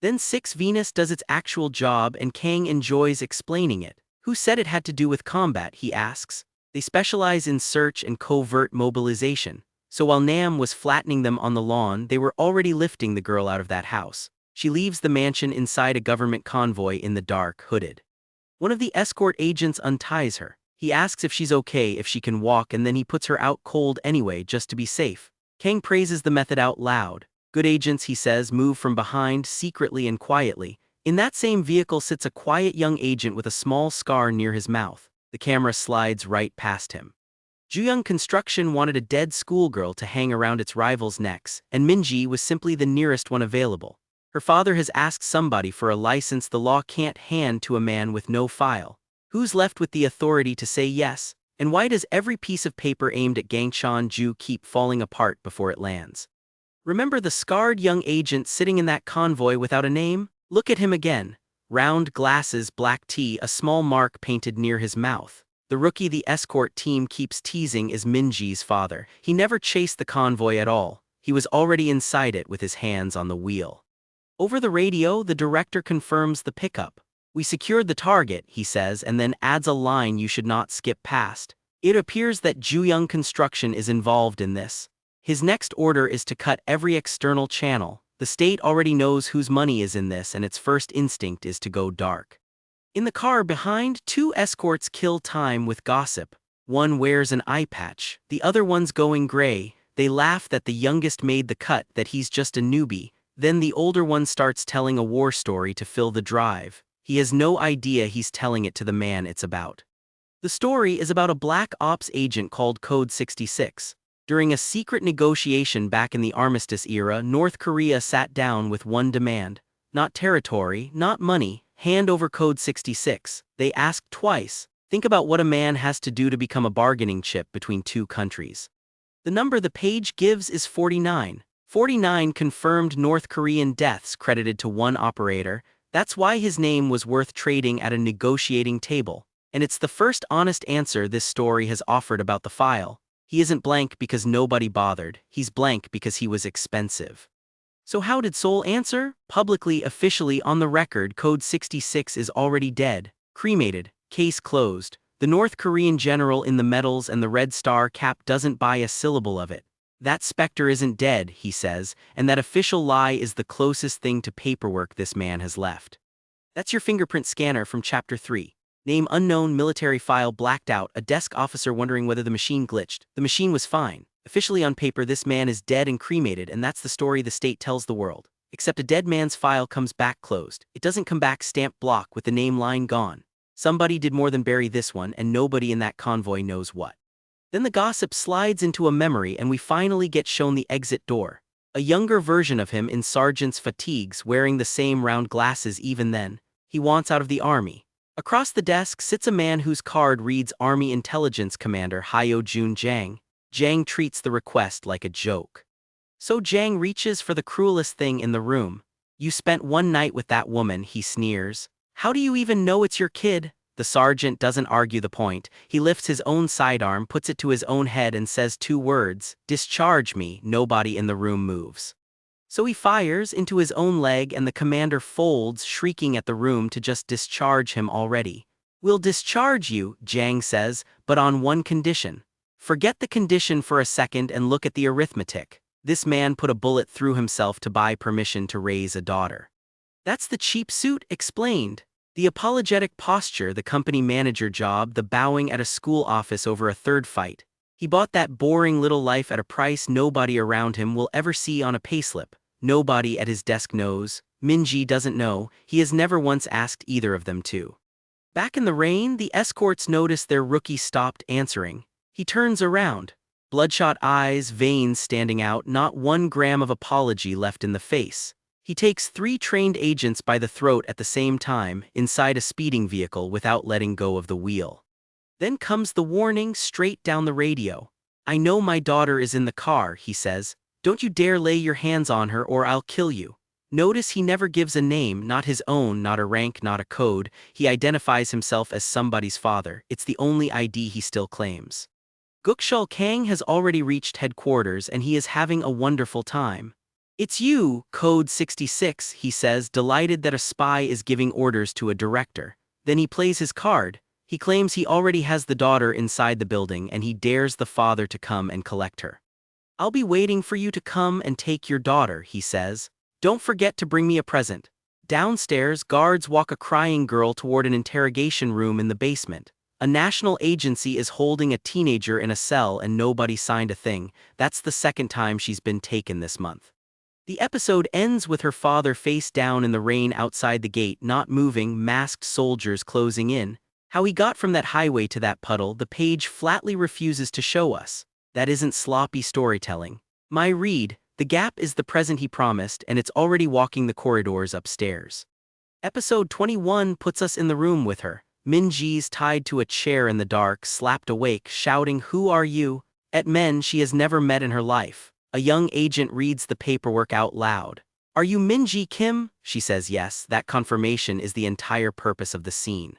Then 6 Venus does its actual job and Kang enjoys explaining it. Who said it had to do with combat, he asks. They specialize in search and covert mobilization. So while Nam was flattening them on the lawn, they were already lifting the girl out of that house. She leaves the mansion inside a government convoy in the dark, hooded. One of the escort agents unties her. He asks if she's okay, if she can walk, and then he puts her out cold anyway just to be safe. Kang praises the method out loud. Good agents, he says, move from behind secretly and quietly. In that same vehicle sits a quiet young agent with a small scar near his mouth. The camera slides right past him. Ju-young Construction wanted a dead schoolgirl to hang around its rivals' necks, and Minji was simply the nearest one available. Her father has asked somebody for a license the law can't hand to a man with no file. Who's left with the authority to say yes? And why does every piece of paper aimed at Gangshan Ju keep falling apart before it lands? Remember the scarred young agent sitting in that convoy without a name? Look at him again. Round glasses, black tee, a small mark painted near his mouth. The rookie the escort team keeps teasing is Minji's father. He never chased the convoy at all. He was already inside it with his hands on the wheel. Over the radio, the director confirms the pickup. We secured the target, he says, and then adds a line you should not skip past. It appears that Ju-young Construction is involved in this. His next order is to cut every external channel. The state already knows whose money is in this, and its first instinct is to go dark. In the car behind, 2 escorts kill time with gossip. One wears an eye patch, the other one's going gray. They laugh that the youngest made the cut, that he's just a newbie. Then the older one starts telling a war story to fill the drive. He has no idea he's telling it to the man it's about. The story is about a black ops agent called Code 66. During a secret negotiation back in the armistice era, North Korea sat down with one demand. Not territory, not money, hand over Code 66. They asked twice. Think about what a man has to do to become a bargaining chip between 2 countries. The number the page gives is 49. 49 confirmed North Korean deaths credited to one operator. That's why his name was worth trading at a negotiating table. And it's the first honest answer this story has offered about the file. He isn't blank because nobody bothered, he's blank because he was expensive. So how did Seoul answer? Publicly, officially, on the record, Code 66 is already dead, cremated, case closed. The North Korean general in the medals and the red star cap doesn't buy a syllable of it. That specter isn't dead, he says, and that official lie is the closest thing to paperwork this man has left. That's your fingerprint scanner from Chapter 3. Name unknown, military file blacked out, a desk officer wondering whether the machine glitched. The machine was fine. Officially on paper, this man is dead and cremated, and that's the story the state tells the world. Except a dead man's file comes back closed. It doesn't come back stamped block with the name line gone. Somebody did more than bury this one, and nobody in that convoy knows what. Then the gossip slides into a memory and we finally get shown the exit door. A younger version of him in sergeant's fatigues wearing the same round glasses even then. He wants out of the army. Across the desk sits a man whose card reads Army Intelligence Commander Hyo-jun Jang. Jang treats the request like a joke. So Jang reaches for the cruelest thing in the room. "You spent one night with that woman," he sneers. "How do you even know it's your kid?" The sergeant doesn't argue the point. He lifts his own sidearm, puts it to his own head and says 2 words, "Discharge me." Nobody in the room moves. So he fires into his own leg and the commander folds, shrieking at the room to just discharge him already. "We'll discharge you," Jang says, "but on one condition." Forget the condition for a second and look at the arithmetic. This man put a bullet through himself to buy permission to raise a daughter. That's the cheap suit explained. The apologetic posture, the company manager job, the bowing at a school office over a third fight. He bought that boring little life at a price nobody around him will ever see on a payslip. Nobody at his desk knows. Minji doesn't know. He has never once asked either of them to. Back in the rain, the escorts notice their rookie stopped answering. He turns around. Bloodshot eyes, veins standing out, not 1 gram of apology left in the face. He takes 3 trained agents by the throat at the same time, inside a speeding vehicle without letting go of the wheel. Then comes the warning straight down the radio. "I know my daughter is in the car," he says. "Don't you dare lay your hands on her or I'll kill you." Notice he never gives a name, not his own, not a rank, not a code. He identifies himself as somebody's father. It's the only ID he still claims. Gukshul Kang has already reached headquarters and he is having a wonderful time. "It's you, Code 66, he says, delighted that a spy is giving orders to a director. Then he plays his card. He claims he already has the daughter inside the building and he dares the father to come and collect her. "I'll be waiting for you to come and take your daughter," he says. "Don't forget to bring me a present." Downstairs, guards walk a crying girl toward an interrogation room in the basement. A national agency is holding a teenager in a cell and nobody signed a thing. That's the 2nd time she's been taken this month. The episode ends with her father face down in the rain outside the gate, not moving, masked soldiers closing in. How he got from that highway to that puddle, the page flatly refuses to show us. That isn't sloppy storytelling. My read, the gap is the present he promised and it's already walking the corridors upstairs. Episode 21 puts us in the room with her. Minji's tied to a chair in the dark, slapped awake, shouting, "Who are you?" at men she has never met in her life. A young agent reads the paperwork out loud. "Are you Minji Kim?" She says yes. That confirmation is the entire purpose of the scene.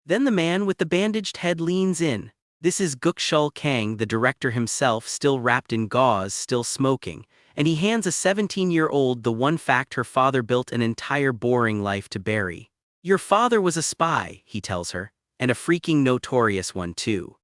Then the man with the bandaged head leans in. This is Gukshul Kang, the director himself, still wrapped in gauze, still smoking, and he hands a 17-year-old the one fact her father built an entire boring life to bury. "Your father was a spy," he tells her, "and a freaking notorious one too."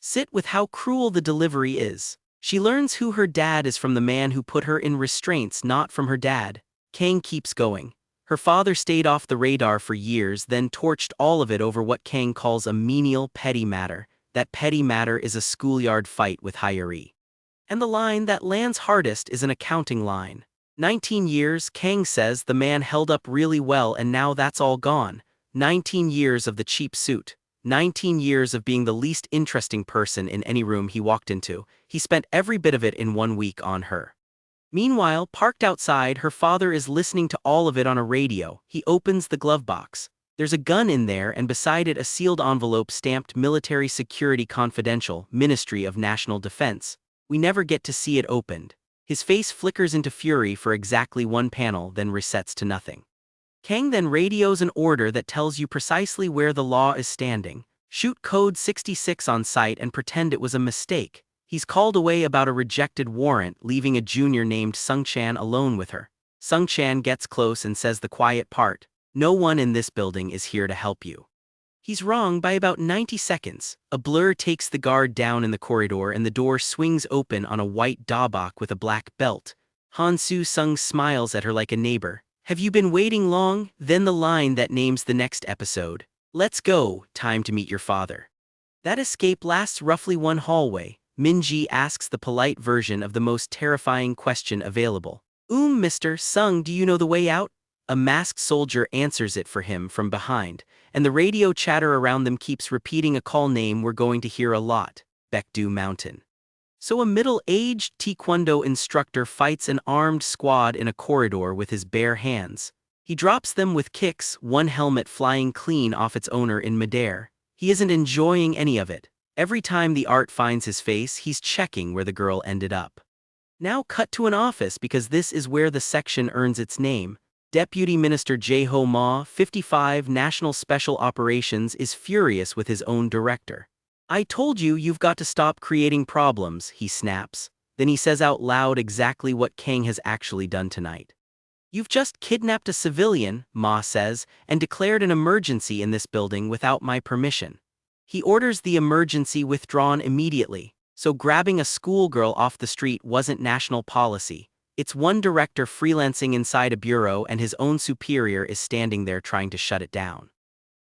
Sit with how cruel the delivery is. She learns who her dad is from the man who put her in restraints, not from her dad. Kang keeps going. Her father stayed off the radar for years, then torched all of it over what Kang calls a menial, petty matter. That petty matter is a schoolyard fight with Hyuri. And the line that lands hardest is an accounting line. 19 years, Kang says, the man held up really well and now that's all gone. 19 years of the cheap suit. 19 years of being the least interesting person in any room he walked into. He spent every bit of it in 1 week on her. Meanwhile, parked outside, her father is listening to all of it on a radio. He opens the glove box. There's a gun in there and beside it a sealed envelope stamped Military Security Confidential, Ministry of National Defense. We never get to see it opened. His face flickers into fury for exactly 1 panel, then resets to nothing. Kang then radios an order that tells you precisely where the law is standing. Shoot code 66 on sight and pretend it was a mistake. He's called away about a rejected warrant, leaving a junior named Sungchan alone with her. Sungchan gets close and says the quiet part. No one in this building is here to help you. He's wrong by about 90 seconds. A blur takes the guard down in the corridor and the door swings open on a white dabak with a black belt. Han Soo-sung smiles at her like a neighbor. Have you been waiting long? Then the line that names the next episode. Let's go, time to meet your father. That escape lasts roughly 1 hallway. Minji asks the polite version of the most terrifying question available. Mr. Sung, do you know the way out? A masked soldier answers it for him from behind, and the radio chatter around them keeps repeating a call name we're going to hear a lot: Baekdu Mountain. So a middle-aged taekwondo instructor fights an armed squad in a corridor with his bare hands. He drops them with kicks, one helmet flying clean off its owner in midair. He isn't enjoying any of it. Every time the art finds his face, he's checking where the girl ended up. Now cut to an office, because this is where the section earns its name. Deputy Minister Jae-ho Ma, 55, National Special Operations, is furious with his own director. "I told you you've got to stop creating problems," he snaps. Then he says out loud exactly what Kang has actually done tonight. "You've just kidnapped a civilian," Ma says, "and declared an emergency in this building without my permission." He orders the emergency withdrawn immediately, so grabbing a schoolgirl off the street wasn't national policy. It's one director freelancing inside a bureau, and his own superior is standing there trying to shut it down.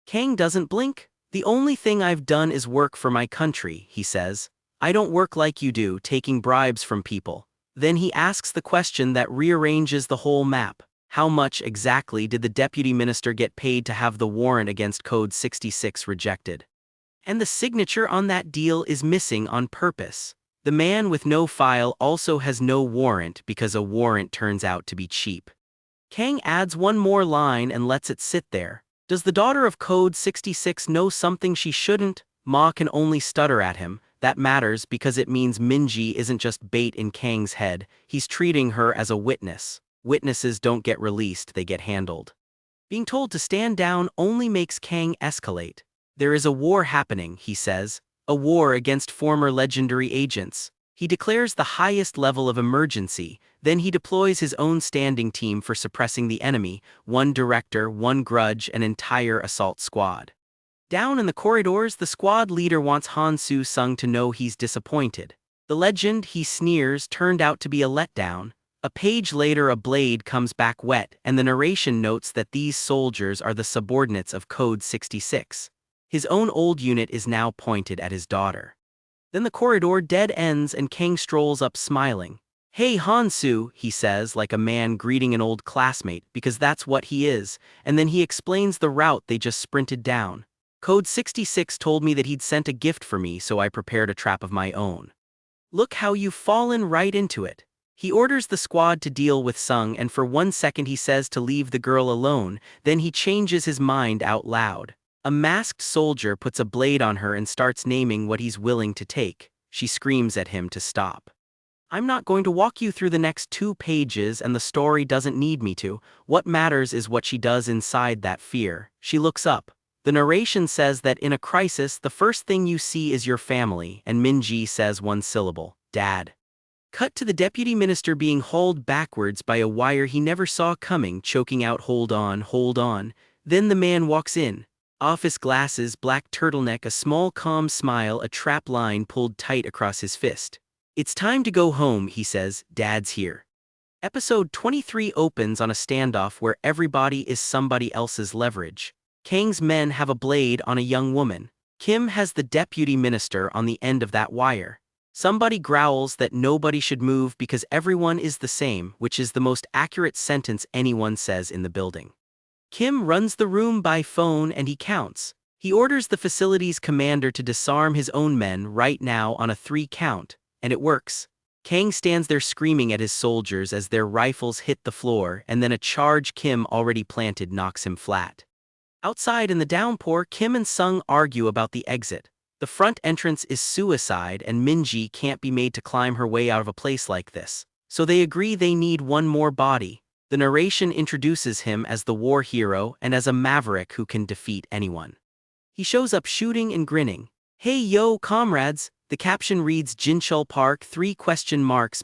Kang doesn't blink. "The only thing I've done is work for my country," he says. "I don't work like you do, taking bribes from people." Then he asks the question that rearranges the whole map. How much exactly did the deputy minister get paid to have the warrant against Code 66 rejected? And the signature on that deal is missing on purpose. The man with no file also has no warrant, because a warrant turns out to be cheap. Kang adds one more line and lets it sit there. Does the daughter of Code 66 know something she shouldn't? Ma can only stutter at him. That matters because it means Minji isn't just bait in Kang's head, he's treating her as a witness. Witnesses don't get released, they get handled. Being told to stand down only makes Kang escalate. "There is a war happening," he says. "A war against former legendary agents." He declares the highest level of emergency, then he deploys his own standing team for suppressing the enemy: one director, one grudge, an entire assault squad. Down in the corridors, the squad leader wants Han Soo-sung to know he's disappointed. The legend, he sneers, turned out to be a letdown. A page later, a blade comes back wet, and the narration notes that these soldiers are the subordinates of Code 66. His own old unit is now pointed at his daughter. Then the corridor dead ends and Kang strolls up smiling. "Hey Han-soo," he says, like a man greeting an old classmate, because that's what he is, and then he explains the route they just sprinted down. "Code 66 told me that he'd sent a gift for me, so I prepared a trap of my own. Look how you've fallen right into it." He orders the squad to deal with Sung, and for 1 second he says to leave the girl alone, then he changes his mind out loud. A masked soldier puts a blade on her and starts naming what he's willing to take. She screams at him to stop. "I'm not going to walk you through the next 2 pages, and the story doesn't need me to. What matters is what she does inside that fear." She looks up. The narration says that in a crisis, the first thing you see is your family, and Minji says one syllable: "Dad." Cut to the deputy minister being hauled backwards by a wire he never saw coming, choking out, "Hold on, hold on." Then the man walks in. Office glasses, black turtleneck, a small calm smile, a trap line pulled tight across his fist. "It's time to go home," he says. "Dad's here." Episode 23 opens on a standoff where everybody is somebody else's leverage. Kang's men have a blade on a young woman. Kim has the deputy minister on the end of that wire. Somebody growls that nobody should move because everyone is the same, which is the most accurate sentence anyone says in the building. Kim runs the room by phone and he counts. He orders the facility's commander to disarm his own men right now on a 3 count, and it works. Kang stands there screaming at his soldiers as their rifles hit the floor, and then a charge Kim already planted knocks him flat. Outside in the downpour, Kim and Sung argue about the exit. The front entrance is suicide, and Minji can't be made to climb her way out of a place like this. So they agree they need one more body. The narration introduces him as the war hero and as a maverick who can defeat anyone. He shows up shooting and grinning. "Hey yo, comrades!" The caption reads Jinchul Park 3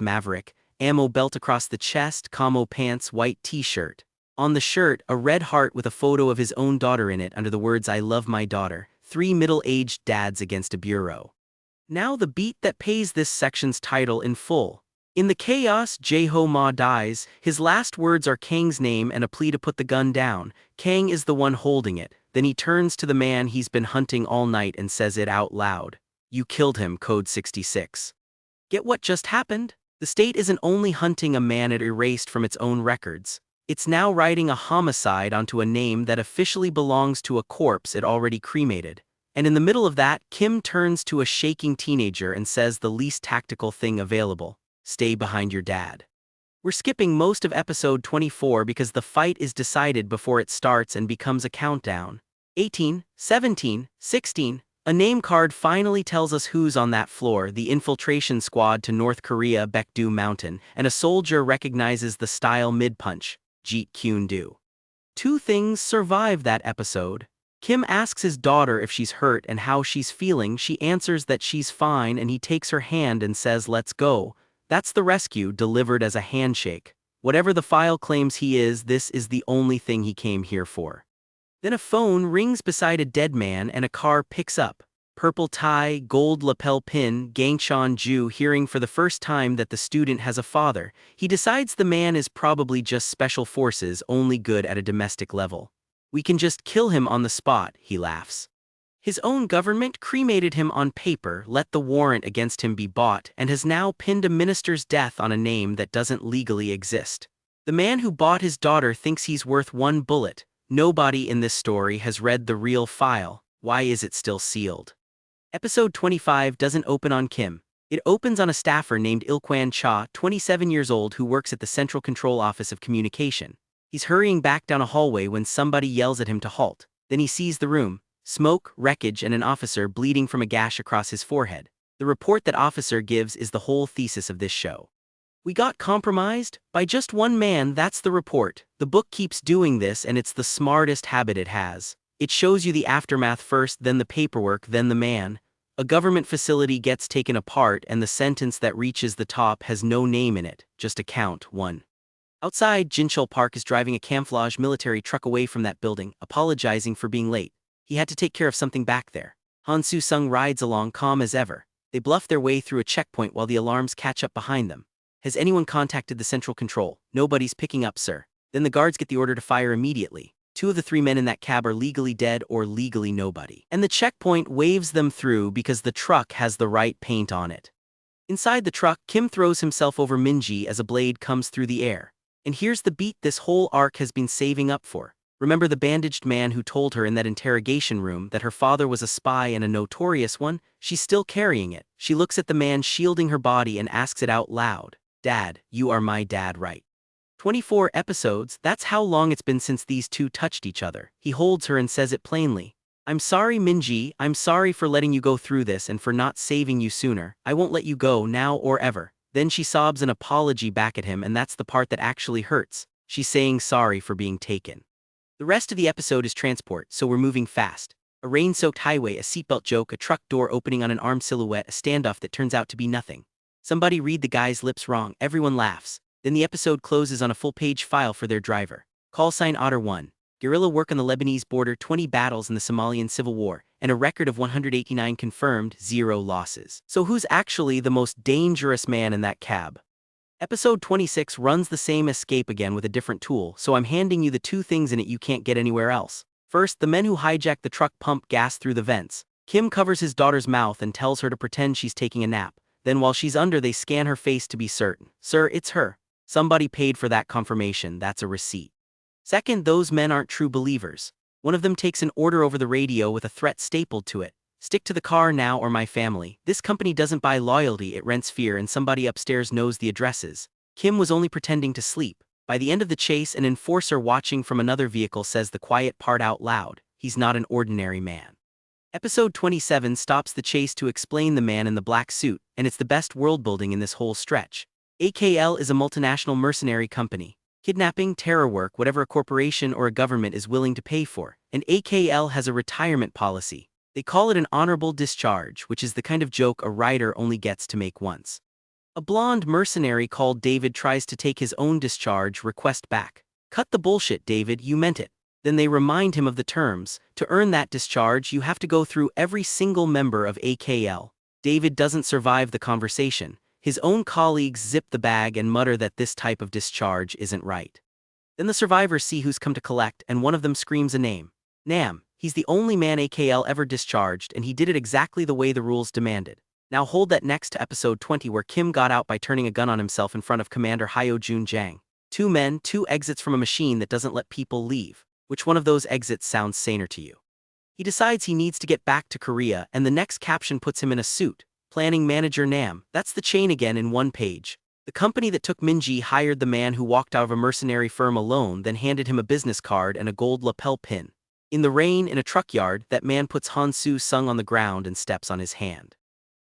Maverick, ammo belt across the chest, camo pants, white t-shirt. On the shirt, a red heart with a photo of his own daughter in it under the words "I love my daughter." 3 middle-aged dads against a bureau. Now the beat that pays this section's title in full. In the chaos, Jae-ho Ma dies. His last words are Kang's name and a plea to put the gun down. Kang is the one holding it. Then he turns to the man he's been hunting all night and says it out loud. "You killed him, Code 66. Get what just happened? The state isn't only hunting a man it erased from its own records. It's now writing a homicide onto a name that officially belongs to a corpse it already cremated. And in the middle of that, Kim turns to a shaking teenager and says the least tactical thing available: stay behind your dad. We're skipping most of episode 24 because the fight is decided before it starts and becomes a countdown. 18, 17, 16. A name card finally tells us who's on that floor: the infiltration squad to North Korea Baekdu Mountain, and a soldier recognizes the style mid-punch, Jeet Kyun-do. Two things survive that episode. Kim asks his daughter if she's hurt and how she's feeling. She answers that she's fine, and he takes her hand and says, "Let's go." That's the rescue delivered as a handshake. Whatever the file claims he is, this is the only thing he came here for. Then a phone rings beside a dead man and a car picks up. Purple tie, gold lapel pin, Gangshan Ju. Hearing for the first time that the student has a father, he decides the man is probably just special forces, only good at a domestic level. "We can just kill him on the spot," he laughs. His own government cremated him on paper, let the warrant against him be bought, and has now pinned a minister's death on a name that doesn't legally exist. The man who bought his daughter thinks he's worth one bullet. Nobody in this story has read the real file. Why is it still sealed? Episode 25 doesn't open on Kim. It opens on a staffer named Ilkwan Cha, 27 years old, who works at the Central Control Office of Communication. He's hurrying back down a hallway when somebody yells at him to halt. Then he sees the room: smoke, wreckage, and an officer bleeding from a gash across his forehead. The report that officer gives is the whole thesis of this show. "We got compromised by just one man," that's the report. The book keeps doing this, and it's the smartest habit it has. It shows you the aftermath first, then the paperwork, then the man. A government facility gets taken apart, and the sentence that reaches the top has no name in it, just a count: 1. Outside, Jinchul Park is driving a camouflage military truck away from that building, apologizing for being late. He had to take care of something back there. Han Soo-sung rides along, calm as ever. They bluff their way through a checkpoint while the alarms catch up behind them. "Has anyone contacted the central control?" "Nobody's picking up, sir." Then the guards get the order to fire immediately. 2 of the 3 men in that cab are legally dead or legally nobody. And the checkpoint waves them through because the truck has the right paint on it. Inside the truck, Kim throws himself over Minji as a blade comes through the air. And here's the beat this whole arc has been saving up for. Remember the bandaged man who told her in that interrogation room that her father was a spy and a notorious one? She's still carrying it. She looks at the man shielding her body and asks it out loud: "Dad, you are my dad, right?" 24 episodes, that's how long it's been since these two touched each other. He holds her and says it plainly: "I'm sorry, Minji, I'm sorry for letting you go through this and for not saving you sooner. I won't let you go now or ever." Then she sobs an apology back at him, and that's the part that actually hurts. She's saying sorry for being taken. The rest of the episode is transport, so we're moving fast. A rain-soaked highway, a seatbelt joke, a truck door opening on an armed silhouette, a standoff that turns out to be nothing. Somebody read the guy's lips wrong, everyone laughs. Then the episode closes on a full-page file for their driver. Call sign Otter 1. Guerrilla work on the Lebanese border, 20 battles in the Somalian Civil War, and a record of 189 confirmed, 0 losses. So who's actually the most dangerous man in that cab? Episode 26 runs the same escape again with a different tool, so I'm handing you the 2 things in it you can't get anywhere else. First, the men who hijacked the truck pump gas through the vents. Kim covers his daughter's mouth and tells her to pretend she's taking a nap. Then while she's under, they scan her face to be certain. "Sir, it's her. Somebody paid for that confirmation, that's a receipt." Second, those men aren't true believers. One of them takes an order over the radio with a threat stapled to it: "Stick to the car now or my family." This company doesn't buy loyalty, it rents fear, and somebody upstairs knows the addresses. Kim was only pretending to sleep. By the end of the chase, an enforcer watching from another vehicle says the quiet part out loud: "He's not an ordinary man." Episode 27 stops the chase to explain the man in the black suit, and it's the best world building in this whole stretch. AKL is a multinational mercenary company. Kidnapping, terror work, whatever a corporation or a government is willing to pay for. And AKL has a retirement policy. They call it an honorable discharge, which is the kind of joke a writer only gets to make once. A blonde mercenary called David tries to take his own discharge request back. "Cut the bullshit, David, you meant it." Then they remind him of the terms. To earn that discharge, you have to go through every single member of AKL. David doesn't survive the conversation. His own colleagues zip the bag and mutter that this type of discharge isn't right. Then the survivors see who's come to collect, and one of them screams a name: Nam. He's the only man AKL ever discharged, and he did it exactly the way the rules demanded. Now hold that next to episode 20, where Kim got out by turning a gun on himself in front of Commander Hyo Jun Jang. Two men, two exits from a machine that doesn't let people leave. Which one of those exits sounds saner to you? He decides he needs to get back to Korea, and the next caption puts him in a suit. Planning manager Nam. That's the chain again in one page. The company that took Minji hired the man who walked out of a mercenary firm alone, then handed him a business card and a gold lapel pin. In the rain, in a truck yard, that man puts Hansu Sung on the ground and steps on his hand.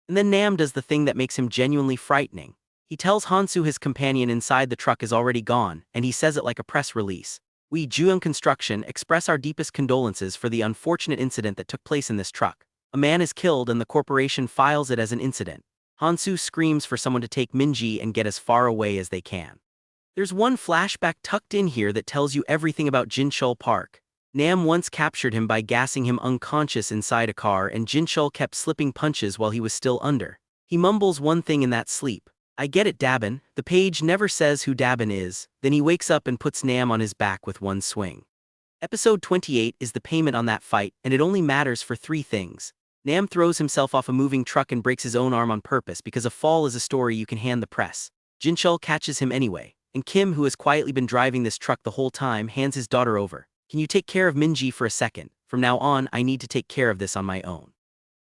And then Nam does the thing that makes him genuinely frightening. He tells Hansu his companion inside the truck is already gone, and he says it like a press release. We, Juyung Construction, express our deepest condolences for the unfortunate incident that took place in this truck. A man is killed and the corporation files it as an incident. Hansu screams for someone to take Minji and get as far away as they can. There's one flashback tucked in here that tells you everything about Jinchul Park. Nam once captured him by gassing him unconscious inside a car, and Jinchul kept slipping punches while he was still under. He mumbles one thing in that sleep. I get it, Dabin. The page never says who Dabin is. Then he wakes up and puts Nam on his back with one swing. Episode 28 is the payment on that fight, and it only matters for three things. Nam throws himself off a moving truck and breaks his own arm on purpose because a fall is a story you can hand the press. Jinchul catches him anyway, and Kim, who has quietly been driving this truck the whole time, hands his daughter over. Can you take care of Minji for a second? From now on, I need to take care of this on my own.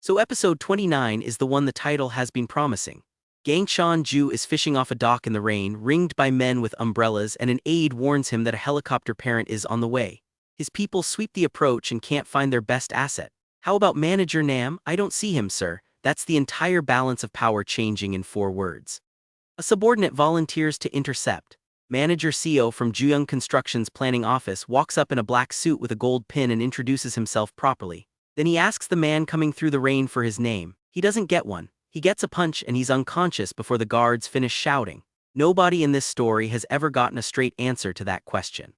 So episode 29 is the one the title has been promising. Gangshan Ju is fishing off a dock in the rain, ringed by men with umbrellas, and an aide warns him that a helicopter parent is on the way. His people sweep the approach and can't find their best asset. How about manager Nam? I don't see him, sir. That's the entire balance of power changing in 4 words. A subordinate volunteers to intercept. Manager Seo from Juyung Construction's planning office walks up in a black suit with a gold pin and introduces himself properly. Then he asks the man coming through the rain for his name. He doesn't get one. He gets a punch and he's unconscious before the guards finish shouting. Nobody in this story has ever gotten a straight answer to that question.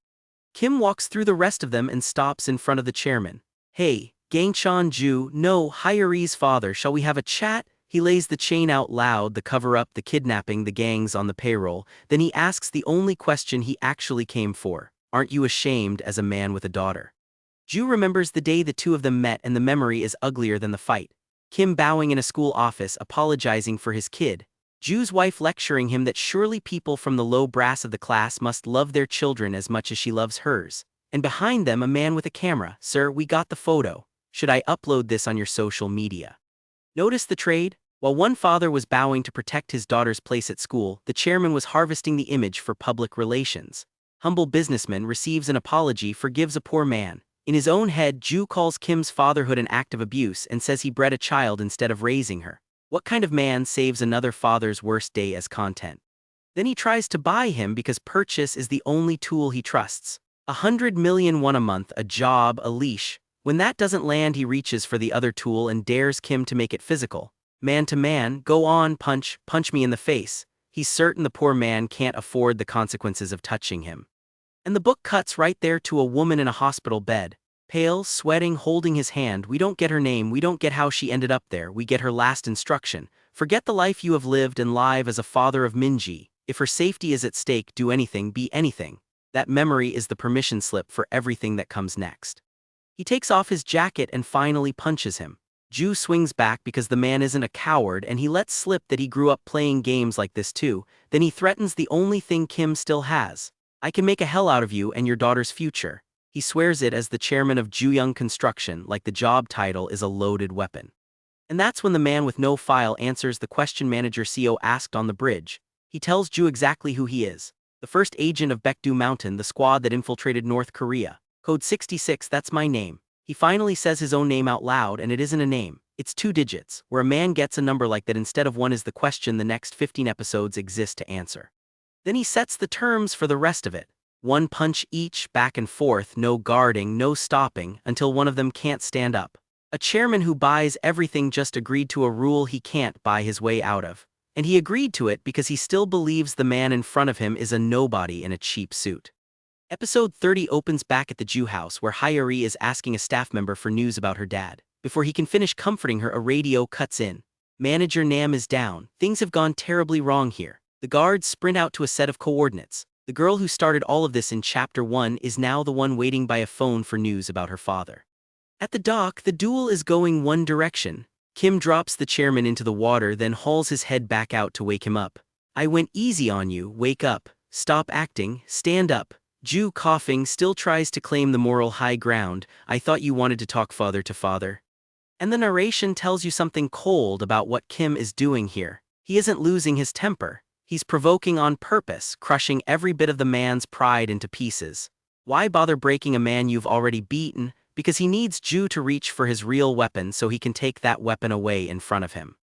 Kim walks through the rest of them and stops in front of the chairman. Hey, Gangshan Ju, no, hiree's father, shall we have a chat? He lays the chain out loud, the cover-up, the kidnapping, the gangs on the payroll. Then he asks the only question he actually came for. Aren't you ashamed as a man with a daughter? Ju remembers the day the two of them met, and the memory is uglier than the fight. Kim bowing in a school office, apologizing for his kid. Ju's wife lecturing him that surely people from the low brass of the class must love their children as much as she loves hers. And behind them a man with a camera. Sir, we got the photo. Should I upload this on your social media? Notice the trade? While one father was bowing to protect his daughter's place at school, the chairman was harvesting the image for public relations. Humble businessman receives an apology, forgives a poor man. In his own head, Ju calls Kim's fatherhood an act of abuse and says he bred a child instead of raising her. What kind of man saves another father's worst day as content? Then he tries to buy him because purchase is the only tool he trusts. 100 million won a month, a job, a leash. When that doesn't land, he reaches for the other tool and dares Kim to make it physical. Man to man, go on, punch me in the face. He's certain the poor man can't afford the consequences of touching him. And the book cuts right there to a woman in a hospital bed. Pale, sweating, holding his hand. We don't get her name, we don't get how she ended up there, we get her last instruction. Forget the life you have lived and live as a father of Minji. If her safety is at stake, do anything, be anything. That memory is the permission slip for everything that comes next. He takes off his jacket and finally punches him. Ju swings back because the man isn't a coward, and he lets slip that he grew up playing games like this too. Then he threatens the only thing Kim still has. I can make a hell out of you and your daughter's future. He swears it as the chairman of Juyung Construction, like the job title is a loaded weapon. And that's when the man with no file answers the question manager Seo asked on the bridge. He tells Ju exactly who he is. The first agent of Baekdu Mountain, the squad that infiltrated North Korea. Code 66, that's my name. He finally says his own name out loud, and it isn't a name. It's 2 digits. Where a man gets a number like that instead of one is the question the next 15 episodes exist to answer. Then he sets the terms for the rest of it. 1 punch each, back and forth, no guarding, no stopping, until one of them can't stand up. A chairman who buys everything just agreed to a rule he can't buy his way out of. And he agreed to it because he still believes the man in front of him is a nobody in a cheap suit. Episode 30 opens back at the Ju house where Hyori is asking a staff member for news about her dad. Before he can finish comforting her, a radio cuts in. Manager Nam is down. Things have gone terribly wrong here. The guards sprint out to a set of coordinates. The girl who started all of this in Chapter 1 is now the one waiting by a phone for news about her father. At the dock, the duel is going one direction. Kim drops the chairman into the water, then hauls his head back out to wake him up. I went easy on you, wake up. stop acting, stand up. Ju, coughing, still tries to claim the moral high ground. I thought you wanted to talk father to father. And the narration tells you something cold about what Kim is doing here. He isn't losing his temper. He's provoking on purpose, crushing every bit of the man's pride into pieces. Why bother breaking a man you've already beaten? Because he needs Ju to reach for his real weapon so he can take that weapon away in front of him.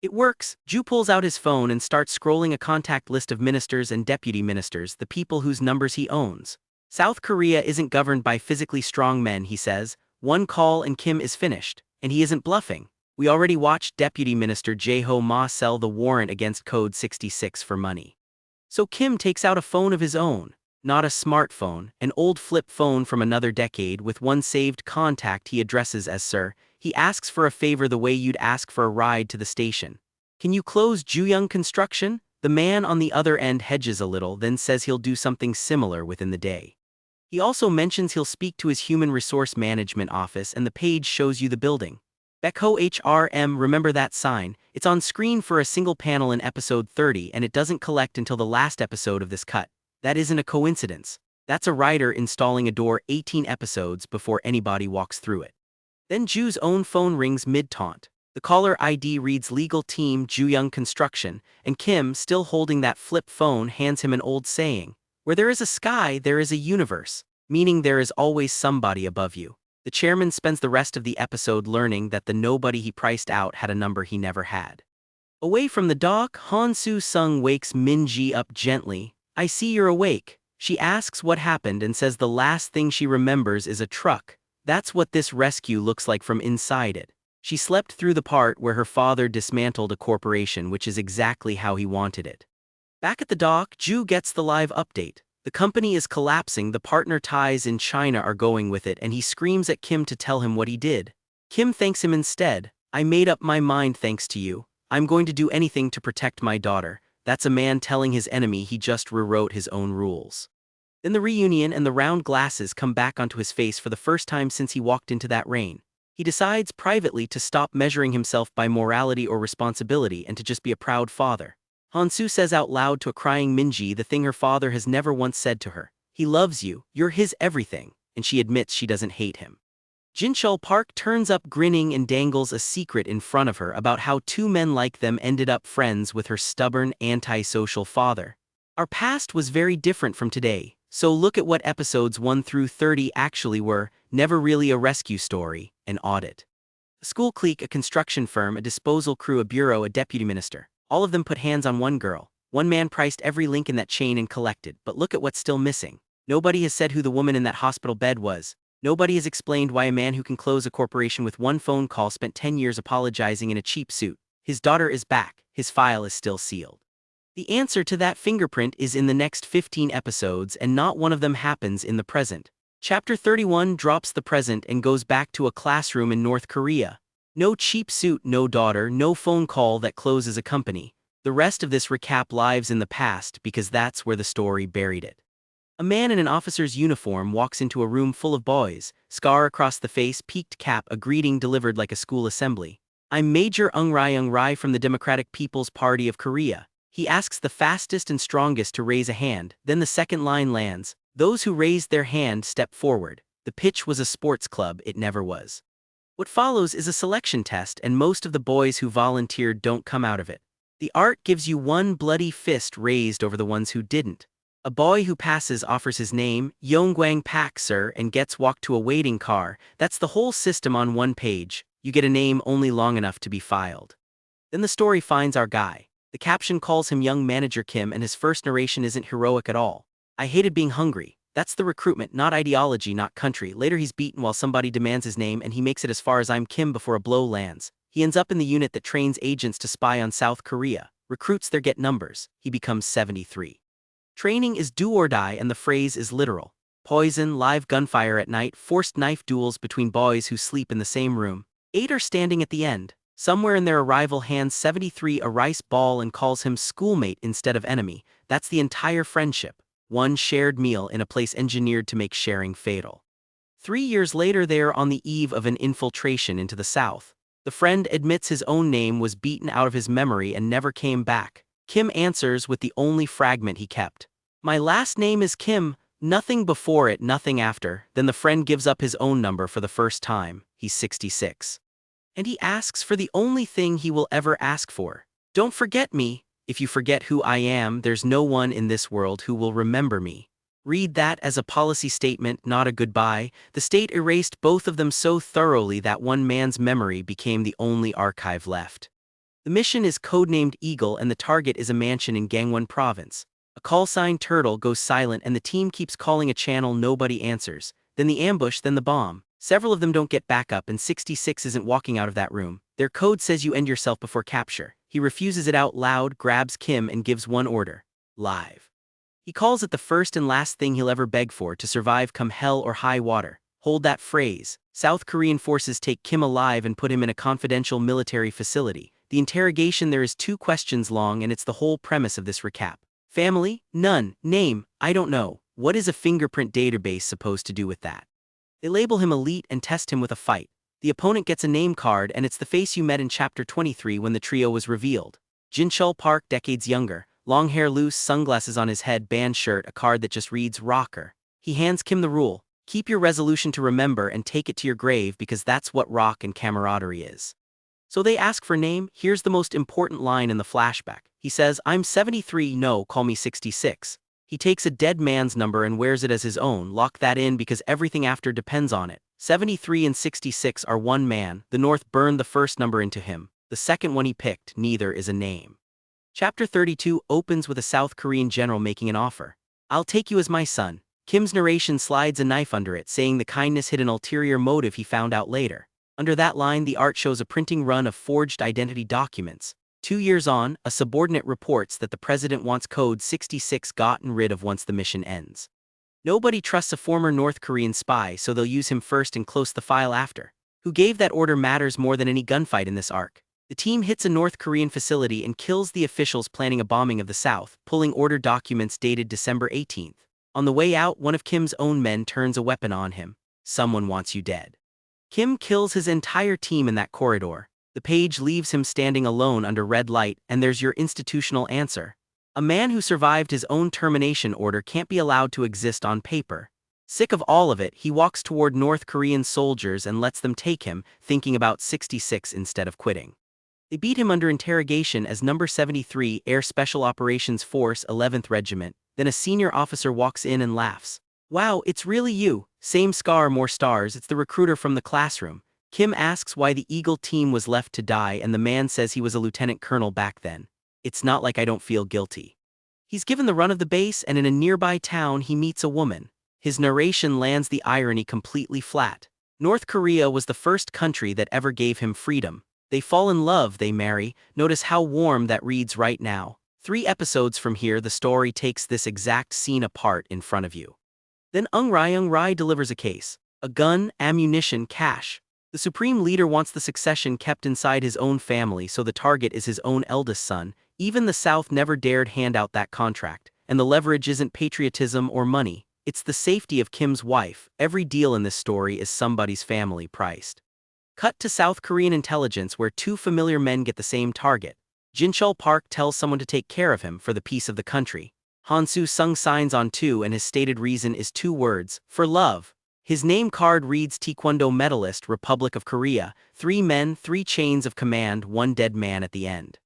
It works. Ju pulls out his phone and starts scrolling a contact list of ministers and deputy ministers, the people whose numbers he owns. South Korea isn't governed by physically strong men, he says. One call and Kim is finished. And he isn't bluffing. We already watched Deputy Minister Jae-ho Ma sell the warrant against Code 66 for money. So Kim takes out a phone of his own. Not a smartphone, an old flip phone from another decade with one saved contact he addresses as Sir. He asks for a favor the way you'd ask for a ride to the station. Can you close Juyung Construction? The man on the other end hedges a little, then says he'll do something similar within the day. He also mentions he'll speak to his Human Resource Management office, and the page shows you the building. Baekho HRM, remember that sign? It's on screen for a single panel in episode 30 and it doesn't collect until the last episode of this cut. That isn't a coincidence. That's a writer installing a door 18 episodes before anybody walks through it. Then Ju's own phone rings mid-taunt. The caller ID reads Legal Team Juyung Construction, and Kim, still holding that flip phone, hands him an old saying. Where there is a sky, there is a universe, meaning there is always somebody above you. The chairman spends the rest of the episode learning that the nobody he priced out had a number he never had. Away from the dock, Han Soo-sung wakes Min-ji up gently. I see you're awake. She asks what happened and says the last thing she remembers is a truck. That's what this rescue looks like from inside it. She slept through the part where her father dismantled a corporation, which is exactly how he wanted it. Back at the dock, Ju gets the live update. The company is collapsing, the partner ties in China are going with it, and he screams at Kim to tell him what he did. Kim thanks him instead. I made up my mind thanks to you. I'm going to do anything to protect my daughter. That's a man telling his enemy he just rewrote his own rules. Then the reunion and the round glasses come back onto his face for the first time since he walked into that rain. He decides privately to stop measuring himself by morality or responsibility and to just be a proud father. Han-soo says out loud to a crying Min-ji the thing her father has never once said to her. He loves you, you're his everything, and she admits she doesn't hate him. Jin-chul Park turns up grinning and dangles a secret in front of her about how two men like them ended up friends with her stubborn, antisocial father. Our past was very different from today, so look at what episodes 1 through 30 actually were. Never really a rescue story, an audit. A school clique, a construction firm, a disposal crew, a bureau, a deputy minister. All of them put hands on one girl. One man priced every link in that chain and collected, but look at what's still missing. Nobody has said who the woman in that hospital bed was. Nobody has explained why a man who can close a corporation with one phone call spent 10 years apologizing in a cheap suit. His daughter is back. His file is still sealed. The answer to that fingerprint is in the next 15 episodes, and not one of them happens in the present. Chapter 31 drops the present and goes back to a classroom in North Korea. No cheap suit, no daughter, no phone call that closes a company. The rest of this recap lives in the past because that's where the story buried it. A man in an officer's uniform walks into a room full of boys, scar across the face, peaked cap, a greeting delivered like a school assembly. I'm Major Eung Rai from the Democratic People's Party of Korea. He asks the fastest and strongest to raise a hand, then the second line lands. Those who raised their hand step forward. The pitch was a sports club, it never was. What follows is a selection test, and most of the boys who volunteered don't come out of it. The art gives you one bloody fist raised over the ones who didn't. A boy who passes offers his name, Yongguang Pak sir, and gets walked to a waiting car. That's the whole system on one page. You get a name only long enough to be filed. Then the story finds our guy. The caption calls him young manager Kim, and his first narration isn't heroic at all. I hated being hungry. That's the recruitment, not ideology, not country. Later he's beaten while somebody demands his name, and he makes it as far as I'm Kim before a blow lands. He ends up in the unit that trains agents to spy on South Korea. Recruits their get numbers. He becomes 73. Training is do or die, and the phrase is literal. Poison, live gunfire at night, forced knife duels between boys who sleep in the same room. 8 are standing at the end. Somewhere in their arrival hands 73 a rice ball and calls him schoolmate instead of enemy. That's the entire friendship. One shared meal in a place engineered to make sharing fatal. 3 years later they are on the eve of an infiltration into the South. The friend admits his own name was beaten out of his memory and never came back. Kim answers with the only fragment he kept. My last name is Kim, nothing before it, nothing after. Then the friend gives up his own number for the first time. He's 66. And he asks for the only thing he will ever ask for. Don't forget me. If you forget who I am, there's no one in this world who will remember me. Read that as a policy statement, not a goodbye. The state erased both of them so thoroughly that one man's memory became the only archive left. The mission is codenamed Eagle and the target is a mansion in Gangwon province. A call sign Turtle goes silent and the team keeps calling a channel nobody answers. Then the ambush, then the bomb. Several of them don't get back up and 66 isn't walking out of that room. Their code says you end yourself before capture. He refuses it out loud, grabs Kim and gives one order. Live. He calls it the first and last thing he'll ever beg for to survive come hell or high water. Hold that phrase. South Korean forces take Kim alive and put him in a confidential military facility. The interrogation there is 2 questions long and it's the whole premise of this recap. Family? None. Name? I don't know. What is a fingerprint database supposed to do with that? They label him elite and test him with a fight. The opponent gets a name card and it's the face you met in chapter 23 when the trio was revealed. Jinchul Park, decades younger. Long hair loose, sunglasses on his head, band shirt, a card that just reads rocker. He hands Kim the rule. Keep your resolution to remember and take it to your grave because that's what rock and camaraderie is. So they ask for name. Here's the most important line in the flashback. He says, I'm 73, no, call me 66. He takes a dead man's number and wears it as his own. Lock that in because everything after depends on it. 73 and 66 are one man. The North burned the first number into him. The second one he picked, neither is a name. Chapter 32 opens with a South Korean general making an offer. I'll take you as my son. Kim's narration slides a knife under it, saying the kindness hid an ulterior motive he found out later. Under that line, the art shows a printing run of forged identity documents. 2 years on, a subordinate reports that the president wants code 66 gotten rid of once the mission ends. Nobody trusts a former North Korean spy, so they'll use him first and close the file after. Who gave that order matters more than any gunfight in this arc. The team hits a North Korean facility and kills the officials planning a bombing of the South, pulling order documents dated December 18th. On the way out, one of Kim's own men turns a weapon on him. Someone wants you dead. Kim kills his entire team in that corridor. The page leaves him standing alone under red light, and there's your institutional answer. A man who survived his own termination order can't be allowed to exist on paper. Sick of all of it, he walks toward North Korean soldiers and lets them take him, thinking about 66 instead of quitting. They beat him under interrogation as number 73 Air Special Operations Force 11th Regiment. Then a senior officer walks in and laughs. Wow, it's really you. Same scar, more stars. It's the recruiter from the classroom. Kim asks why the Eagle team was left to die and the man says he was a lieutenant colonel back then. It's not like I don't feel guilty. He's given the run of the base and in a nearby town he meets a woman. His narration lands the irony completely flat. North Korea was the first country that ever gave him freedom. They fall in love, they marry. Notice how warm that reads right now. 3 episodes from here the story takes this exact scene apart in front of you. Then Eung Rai delivers a case. A gun, ammunition, cash. The supreme leader wants the succession kept inside his own family, so the target is his own eldest son. Even the South never dared hand out that contract, and the leverage isn't patriotism or money. It's the safety of Kim's wife. Every deal in this story is somebody's family priced. Cut to South Korean intelligence where 2 familiar men get the same target. Jinchul Park tells someone to take care of him for the peace of the country. Han Soo-sung signs on too, and his stated reason is 2 words, for love. His name card reads Taekwondo medalist, Republic of Korea, 3 men, 3 chains of command, 1 dead man at the end.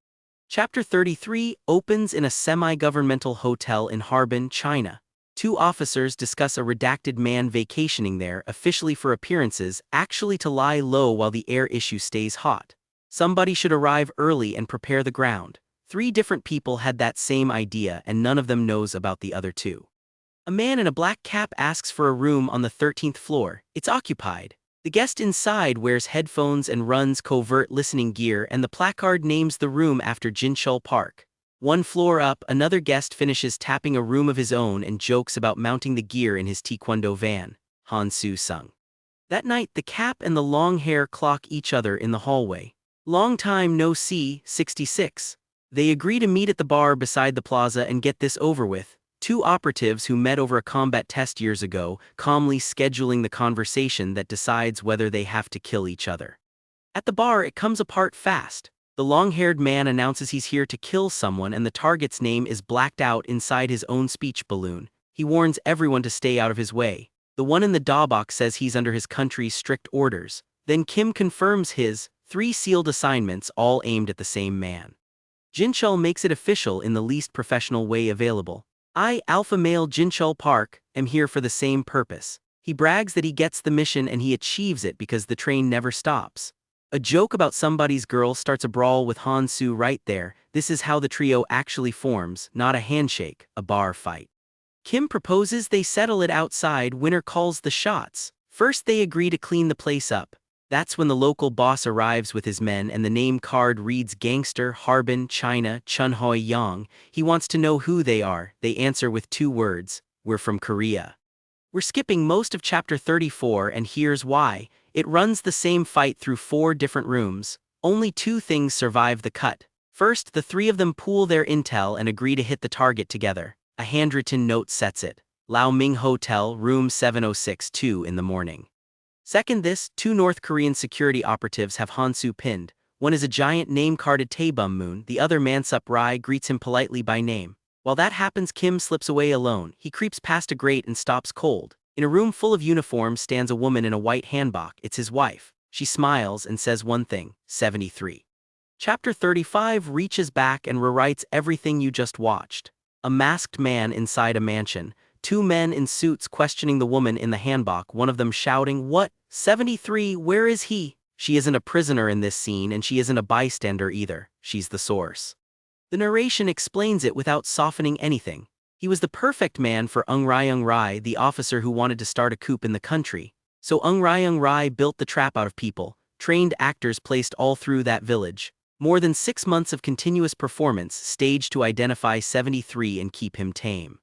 Chapter 33 opens in a semi-governmental hotel in Harbin, China. 2 officers discuss a redacted man vacationing there, officially for appearances, actually to lie low while the air issue stays hot. Somebody should arrive early and prepare the ground. 3 different people had that same idea and none of them knows about the other 2. A man in a black cap asks for a room on the 13th floor. It's occupied. The guest inside wears headphones and runs covert listening gear, and the placard names the room after Jinchul Park. 1 floor up, another guest finishes tapping a room of his own and jokes about mounting the gear in his Taekwondo van. Han Soo-sung. That night, the cap and the long hair clock each other in the hallway. Long time no see, 66. They agree to meet at the bar beside the plaza and get this over with. 2 operatives who met over a combat test years ago, calmly scheduling the conversation that decides whether they have to kill each other. At the bar, it comes apart fast. The long-haired man announces he's here to kill someone and the target's name is blacked out inside his own speech balloon. He warns everyone to stay out of his way. The one in the DA box says he's under his country's strict orders. Then Kim confirms his 3 sealed assignments, all aimed at the same man. Jinchul makes it official in the least professional way available. I, alpha male Jinchul Park, am here for the same purpose. He brags that he gets the mission and he achieves it because the train never stops. A joke about somebody's girl starts a brawl with Han-soo right there. This is how the trio actually forms, not a handshake, a bar fight. Kim proposes they settle it outside. Winner calls the shots. First they agree to clean the place up. That's when the local boss arrives with his men and the name card reads Gangster, Harbin, China, Chunhoi Yang. He wants to know who they are. They answer with 2 words, "We're from Korea." We're skipping most of chapter 34 and here's why. It runs the same fight through 4 different rooms. Only 2 things survive the cut. First, the 3 of them pool their intel and agree to hit the target together. A handwritten note sets it. Lao Ming Hotel, room 7062 in the morning. Second, 2 North Korean security operatives have Han-soo pinned. One is a giant name-carded Taebum Moon, the other Mansup Rai greets him politely by name. While that happens, Kim slips away alone. He creeps past a grate and stops cold. In a room full of uniforms stands a woman in a white hanbok. It's his wife. She smiles and says one thing, 73. Chapter 35 reaches back and rewrites everything you just watched. A masked man inside a mansion. 2 men in suits questioning the woman in the hanbok, one of them shouting, "What? 73, where is he?" She isn't a prisoner in this scene and she isn't a bystander either. She's the source. The narration explains it without softening anything. He was the perfect man for Eung Rai, the officer who wanted to start a coup in the country. So Eung Rai built the trap out of people, trained actors placed all through that village. More than 6 months of continuous performance staged to identify 73 and keep him tame.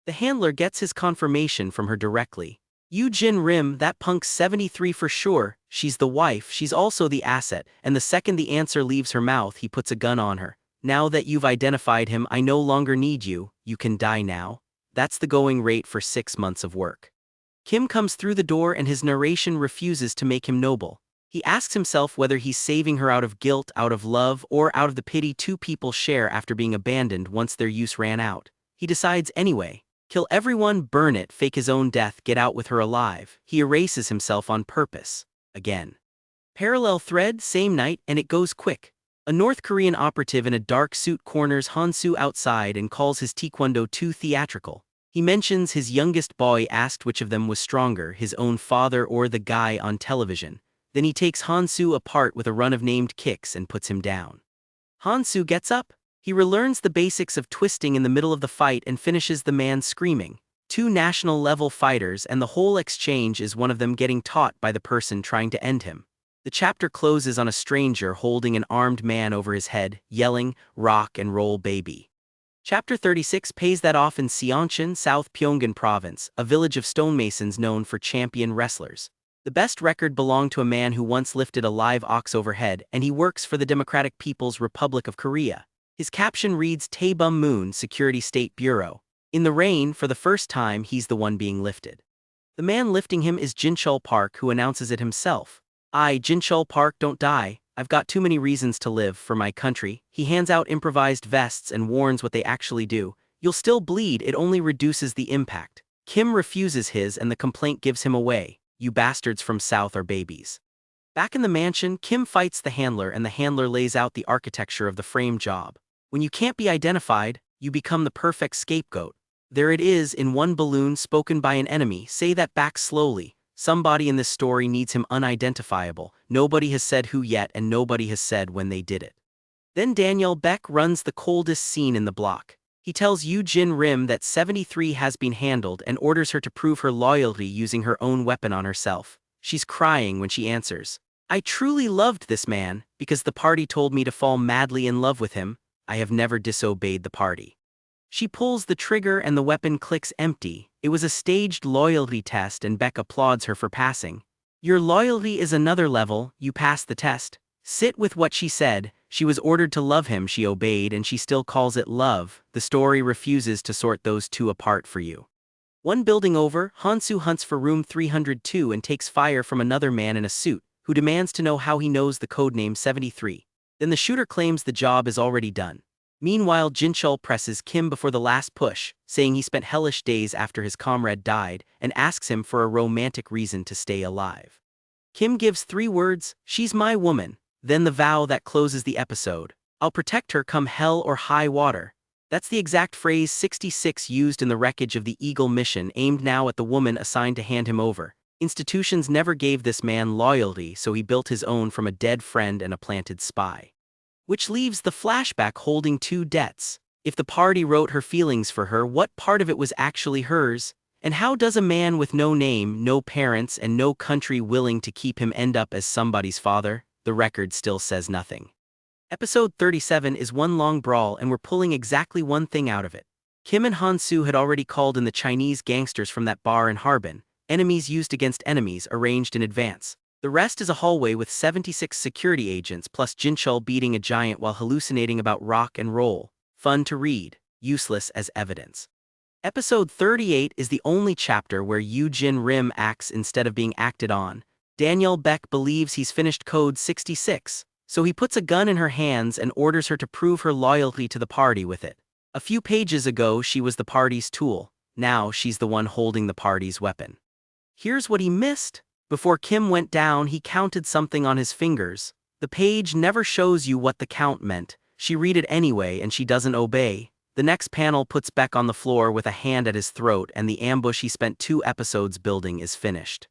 The handler gets his confirmation from her directly. "Yoo Jin Rim, that punk's 73 for sure. She's the wife, she's also the asset," and the second the answer leaves her mouth he puts a gun on her. "Now that you've identified him, I no longer need you, you can die now." That's the going rate for 6 months of work. Kim comes through the door and his narration refuses to make him noble. He asks himself whether he's saving her out of guilt, out of love, or out of the pity 2 people share after being abandoned once their use ran out. He decides anyway. Kill everyone, burn it, fake his own death, get out with her alive. He erases himself on purpose. Again. Parallel thread, same night, and it goes quick. A North Korean operative in a dark suit corners Han-soo outside and calls his taekwondo too theatrical. He mentions his youngest boy asked which of them was stronger, his own father or the guy on television. Then he takes Han-soo apart with a run of named kicks and puts him down. Han-soo gets up. He relearns the basics of twisting in the middle of the fight and finishes the man screaming. 2 national-level fighters and the whole exchange is one of them getting taught by the person trying to end him. The chapter closes on a stranger holding an armed man over his head, yelling, "Rock and roll baby." Chapter 36 pays that off in Seoncheon, South Pyongan Province, a village of stonemasons known for champion wrestlers. The best record belonged to a man who once lifted a live ox overhead, and he works for the Democratic People's Republic of Korea. His caption reads Taebum Moon Security State Bureau. In the rain, for the first time, he's the one being lifted. The man lifting him is Jinchul Park, who announces it himself. "I, Jinchul Park, don't die. I've got too many reasons to live for my country." He hands out improvised vests and warns what they actually do. "You'll still bleed, it only reduces the impact." Kim refuses his and the complaint gives him away. "You bastards from South are babies." Back in the mansion, Kim fights the handler and the handler lays out the architecture of the frame job. When you can't be identified, you become the perfect scapegoat. There it is in one balloon spoken by an enemy. Say that back slowly. Somebody in this story needs him unidentifiable. Nobody has said who yet and nobody has said when they did it. Then Danielle Beck runs the coldest scene in the block. He tells Yoo Jin Rim that 73 has been handled and orders her to prove her loyalty using her own weapon on herself. She's crying when she answers, "I truly loved this man, because the party told me to fall madly in love with him. I have never disobeyed the party." She pulls the trigger and the weapon clicks empty. It was a staged loyalty test and Beck applauds her for passing. "Your loyalty is another level, you passed the test." Sit with what she said. She was ordered to love him, she obeyed, and she still calls it love. The story refuses to sort those 2 apart for you. One building over, Han-soo hunts for room 302 and takes fire from another man in a suit, who demands to know how he knows the codename 73. Then the shooter claims the job is already done. Meanwhile, Jinchul presses Kim before the last push, saying he spent hellish days after his comrade died, and asks him for a romantic reason to stay alive. Kim gives 3 words, "She's my woman," then the vow that closes the episode. "I'll protect her come hell or high water." That's the exact phrase 66 used in the wreckage of the Eagle mission, aimed now at the woman assigned to hand him over. Institutions never gave this man loyalty, so he built his own from a dead friend and a planted spy. Which leaves the flashback holding 2 debts. If the party wrote her feelings for her, what part of it was actually hers? And how does a man with no name, no parents, and no country willing to keep him end up as somebody's father? The record still says nothing. Episode 37 is one long brawl, and we're pulling exactly one thing out of it. Kim and Han-soo had already called in the Chinese gangsters from that bar in Harbin, enemies used against enemies arranged in advance. The rest is a hallway with 76 security agents plus Jinchul beating a giant while hallucinating about rock and roll. Fun to read, useless as evidence. Episode 38 is the only chapter where Yoo-jin Rim acts instead of being acted on. Danielle Beck believes he's finished Code 66, so he puts a gun in her hands and orders her to prove her loyalty to the party with it. A few pages ago she was the party's tool, now she's the one holding the party's weapon. Here's what he missed. Before Kim went down, he counted something on his fingers. The page never shows you what the count meant. She read it anyway and she doesn't obey. The next panel puts Beck on the floor with a hand at his throat, and the ambush he spent 2 episodes building is finished.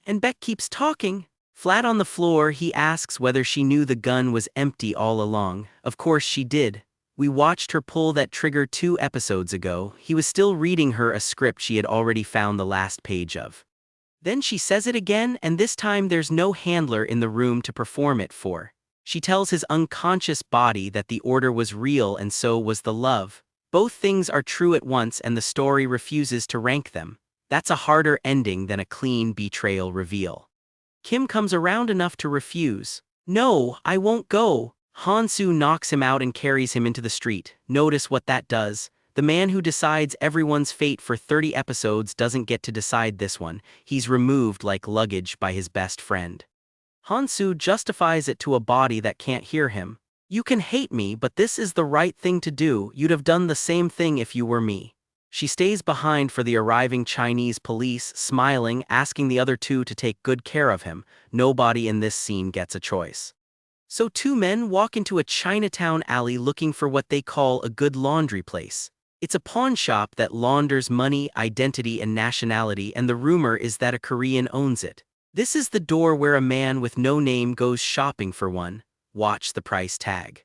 And Beck keeps talking. Flat on the floor, he asks whether she knew the gun was empty all along. Of course she did. We watched her pull that trigger 2 episodes ago. He was still reading her a script she had already found the last page of. Then she says it again, and this time there's no handler in the room to perform it for. She tells his unconscious body that the order was real and so was the love. Both things are true at once and the story refuses to rank them. That's a harder ending than a clean betrayal reveal. Kim comes around enough to refuse. "No, I won't go." Han-soo knocks him out and carries him into the street. Notice what that does. The man who decides everyone's fate for 30 episodes doesn't get to decide this one. He's removed like luggage by his best friend. Han-soo justifies it to a body that can't hear him. "You can hate me, but this is the right thing to do. You'd have done the same thing if you were me." She stays behind for the arriving Chinese police, smiling, asking the other 2 to take good care of him. Nobody in this scene gets a choice. So 2 men walk into a Chinatown alley looking for what they call a good laundry place. It's a pawn shop that launders money, identity, and nationality, and the rumor is that a Korean owns it. This is the door where a man with no name goes shopping for one. Watch the price tag.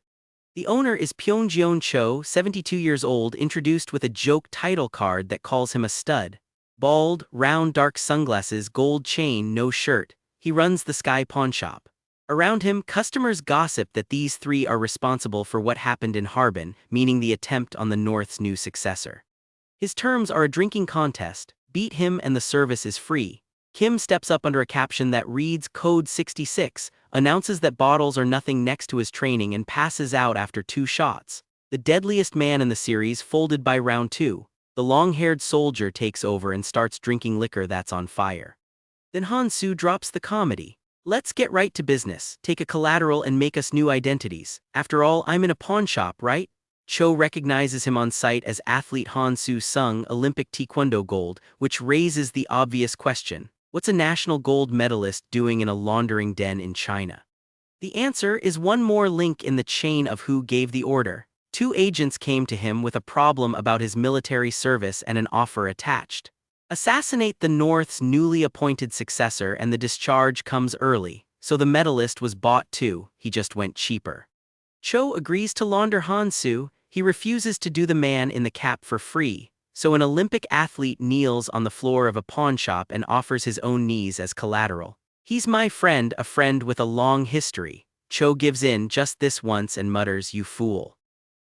The owner is Pyongjeon Cho, 72 years old, introduced with a joke title card that calls him a stud. Bald, round dark sunglasses, gold chain, no shirt. He runs the Sky Pawn Shop. Around him, customers gossip that these 3 are responsible for what happened in Harbin, meaning the attempt on the North's new successor. His terms are a drinking contest. Beat him and the service is free. Kim steps up under a caption that reads Code 66, announces that bottles are nothing next to his training, and passes out after 2 shots. The deadliest man in the series folded by round 2. The long-haired soldier takes over and starts drinking liquor that's on fire. Then Han-soo drops the comedy. "Let's get right to business, take a collateral and make us new identities. After all, I'm in a pawn shop, right?" Cho recognizes him on sight as athlete Han-soo Sung, Olympic Taekwondo gold, which raises the obvious question. What's a national gold medalist doing in a laundering den in China? The answer is one more link in the chain of who gave the order. 2 agents came to him with a problem about his military service and an offer attached. Assassinate the North's newly appointed successor, and the discharge comes early, so the medalist was bought too, he just went cheaper. Cho agrees to launder Han-soo. He refuses to do the man in the cap for free, so an Olympic athlete kneels on the floor of a pawn shop and offers his own knees as collateral. "He's my friend, a friend with a long history." Cho gives in just this once and mutters, "You fool.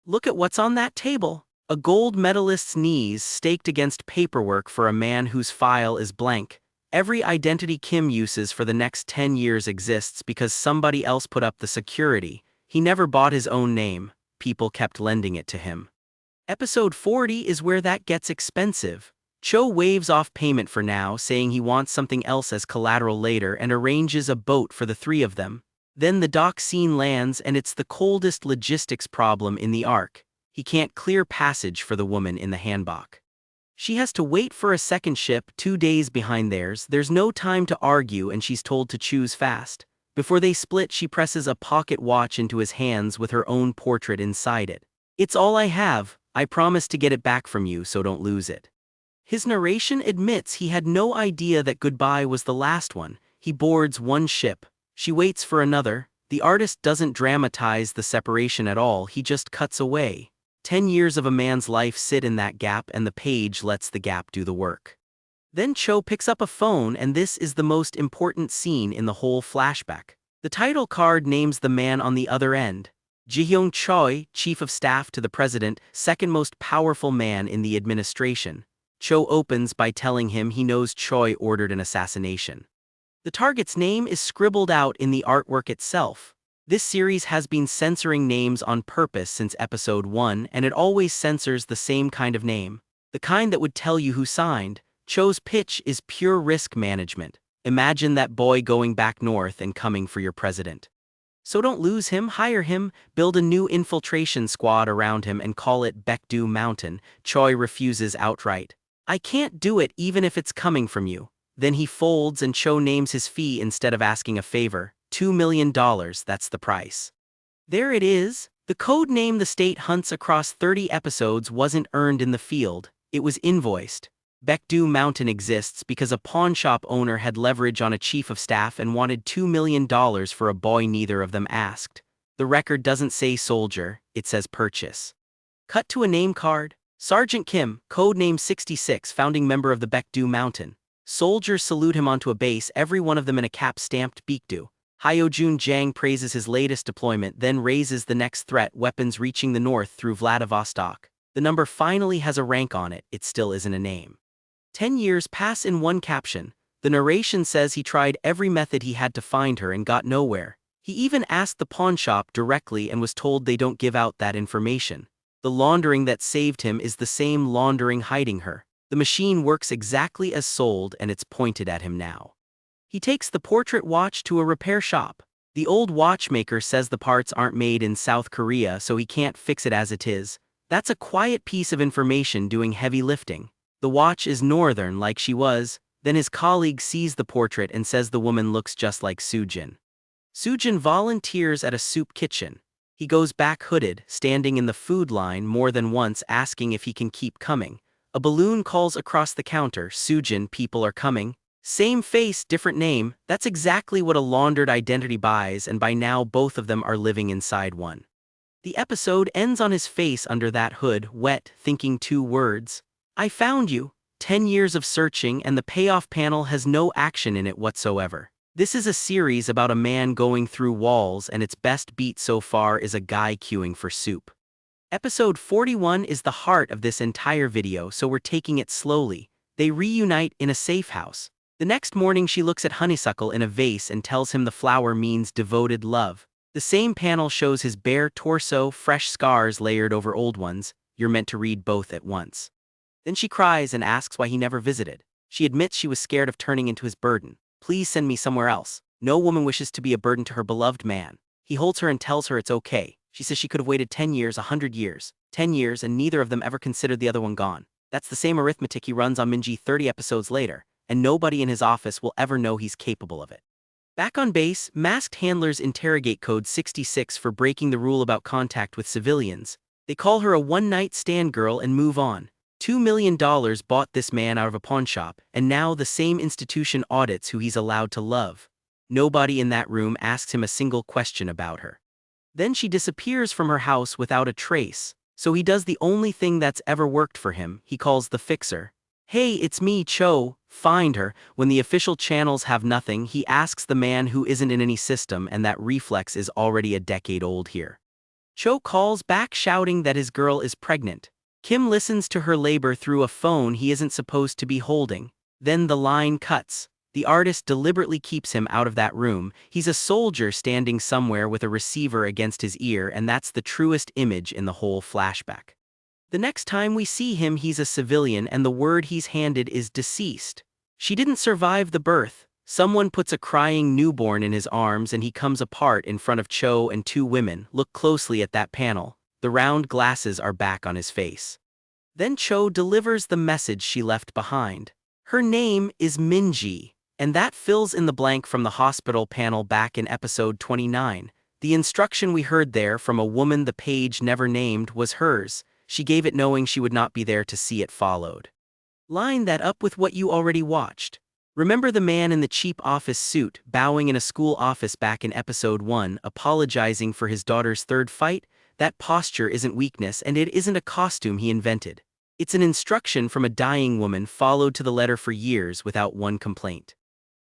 Look at what's on that table." A gold medalist's knees staked against paperwork for a man whose file is blank. Every identity Kim uses for the next 10 years exists because somebody else put up the security. He never bought his own name. People kept lending it to him. Episode 40 is where that gets expensive. Cho waves off payment for now, saying he wants something else as collateral later, and arranges a boat for the 3 of them. Then the dock scene lands and it's the coldest logistics problem in the arc. He can't clear passage for the woman in the hanbok. She has to wait for a second ship 2 days behind theirs. There's no time to argue and she's told to choose fast. Before they split, she presses a pocket watch into his hands with her own portrait inside it. "It's all I have. I promise to get it back from you, so don't lose it." His narration admits he had no idea that goodbye was the last one. He boards one ship. She waits for another. The artist doesn't dramatize the separation at all, he just cuts away. 10 years of a man's life sit in that gap and the page lets the gap do the work. Then Cho picks up a phone and this is the most important scene in the whole flashback. The title card names the man on the other end. Ji-hyung Choi, chief of staff to the president, second most powerful man in the administration. Cho opens by telling him he knows Choi ordered an assassination. The target's name is scribbled out in the artwork itself. This series has been censoring names on purpose since episode 1 and it always censors the same kind of name. The kind that would tell you who signed. Cho's pitch is pure risk management. Imagine that boy going back north and coming for your president. So don't lose him, hire him, build a new infiltration squad around him and call it Baekdu Mountain. Choi refuses outright. "I can't do it even if it's coming from you." Then he folds and Cho names his fee instead of asking a favor. $2 million, that's the price. There it is. The code name the state hunts across 30 episodes wasn't earned in the field, it was invoiced. Baekdu Mountain exists because a pawnshop owner had leverage on a chief of staff and wanted $2 million for a boy neither of them asked. The record doesn't say soldier, it says purchase. Cut to a name card. Sergeant Kim, codename 66, founding member of the Baekdu Mountain. Soldiers salute him onto a base, every one of them in a cap stamped Baekdu. Hyojun Jang praises his latest deployment, then raises the next threat, weapons reaching the north through Vladivostok. The number finally has a rank on it, it still isn't a name. 10 years pass in one caption. The narration says he tried every method he had to find her and got nowhere. He even asked the pawnshop directly and was told they don't give out that information. The laundering that saved him is the same laundering hiding her. The machine works exactly as sold and it's pointed at him now. He takes the portrait watch to a repair shop. The old watchmaker says the parts aren't made in South Korea so he can't fix it as it is. That's a quiet piece of information doing heavy lifting. The watch is northern like she was. Then his colleague sees the portrait and says the woman looks just like Sujin. Sujin volunteers at a soup kitchen. He goes back hooded, standing in the food line more than once asking if he can keep coming. A balloon calls across the counter, "Sujin, people are coming." Same face, different name, that's exactly what a laundered identity buys and by now both of them are living inside one. The episode ends on his face under that hood, wet, thinking 2 words. "I found you." 10 years of searching and the payoff panel has no action in it whatsoever. This is a series about a man going through walls and its best beat so far is a guy queuing for soup. Episode 41 is the heart of this entire video so we're taking it slowly. They reunite in a safe house. The next morning she looks at honeysuckle in a vase and tells him the flower means devoted love. The same panel shows his bare torso, fresh scars layered over old ones. You're meant to read both at once. Then she cries and asks why he never visited. She admits she was scared of turning into his burden. "Please send me somewhere else." No woman wishes to be a burden to her beloved man. He holds her and tells her it's okay. She says she could have waited 10 years, 100 years. 10 years and neither of them ever considered the other one gone. That's the same arithmetic he runs on Minji 30 episodes later, and nobody in his office will ever know he's capable of it. Back on base, masked handlers interrogate Code 66 for breaking the rule about contact with civilians. They call her a one-night stand girl and move on. $2 million bought this man out of a pawnshop, and now the same institution audits who he's allowed to love. Nobody in that room asks him a single question about her. Then she disappears from her house without a trace, so he does the only thing that's ever worked for him. He calls the fixer. "Hey, it's me, Cho, find her." When the official channels have nothing, he asks the man who isn't in any system, and that reflex is already a decade old here. Cho calls back shouting that his girl is pregnant. Kim listens to her labor through a phone he isn't supposed to be holding. Then the line cuts. The artist deliberately keeps him out of that room. He's a soldier standing somewhere with a receiver against his ear, and that's the truest image in the whole flashback. The next time we see him, he's a civilian, and the word he's handed is deceased. She didn't survive the birth. Someone puts a crying newborn in his arms and he comes apart in front of Cho and two women. Look closely at that panel. The round glasses are back on his face. Then Cho delivers the message she left behind. Her name is Minji, and that fills in the blank from the hospital panel back in episode 29. The instruction we heard there from a woman the page never named was hers. She gave it knowing she would not be there to see it followed. Line that up with what you already watched. Remember the man in the cheap office suit bowing in a school office back in episode 1, apologizing for his daughter's third fight? That posture isn't weakness and it isn't a costume he invented. It's an instruction from a dying woman followed to the letter for years without one complaint.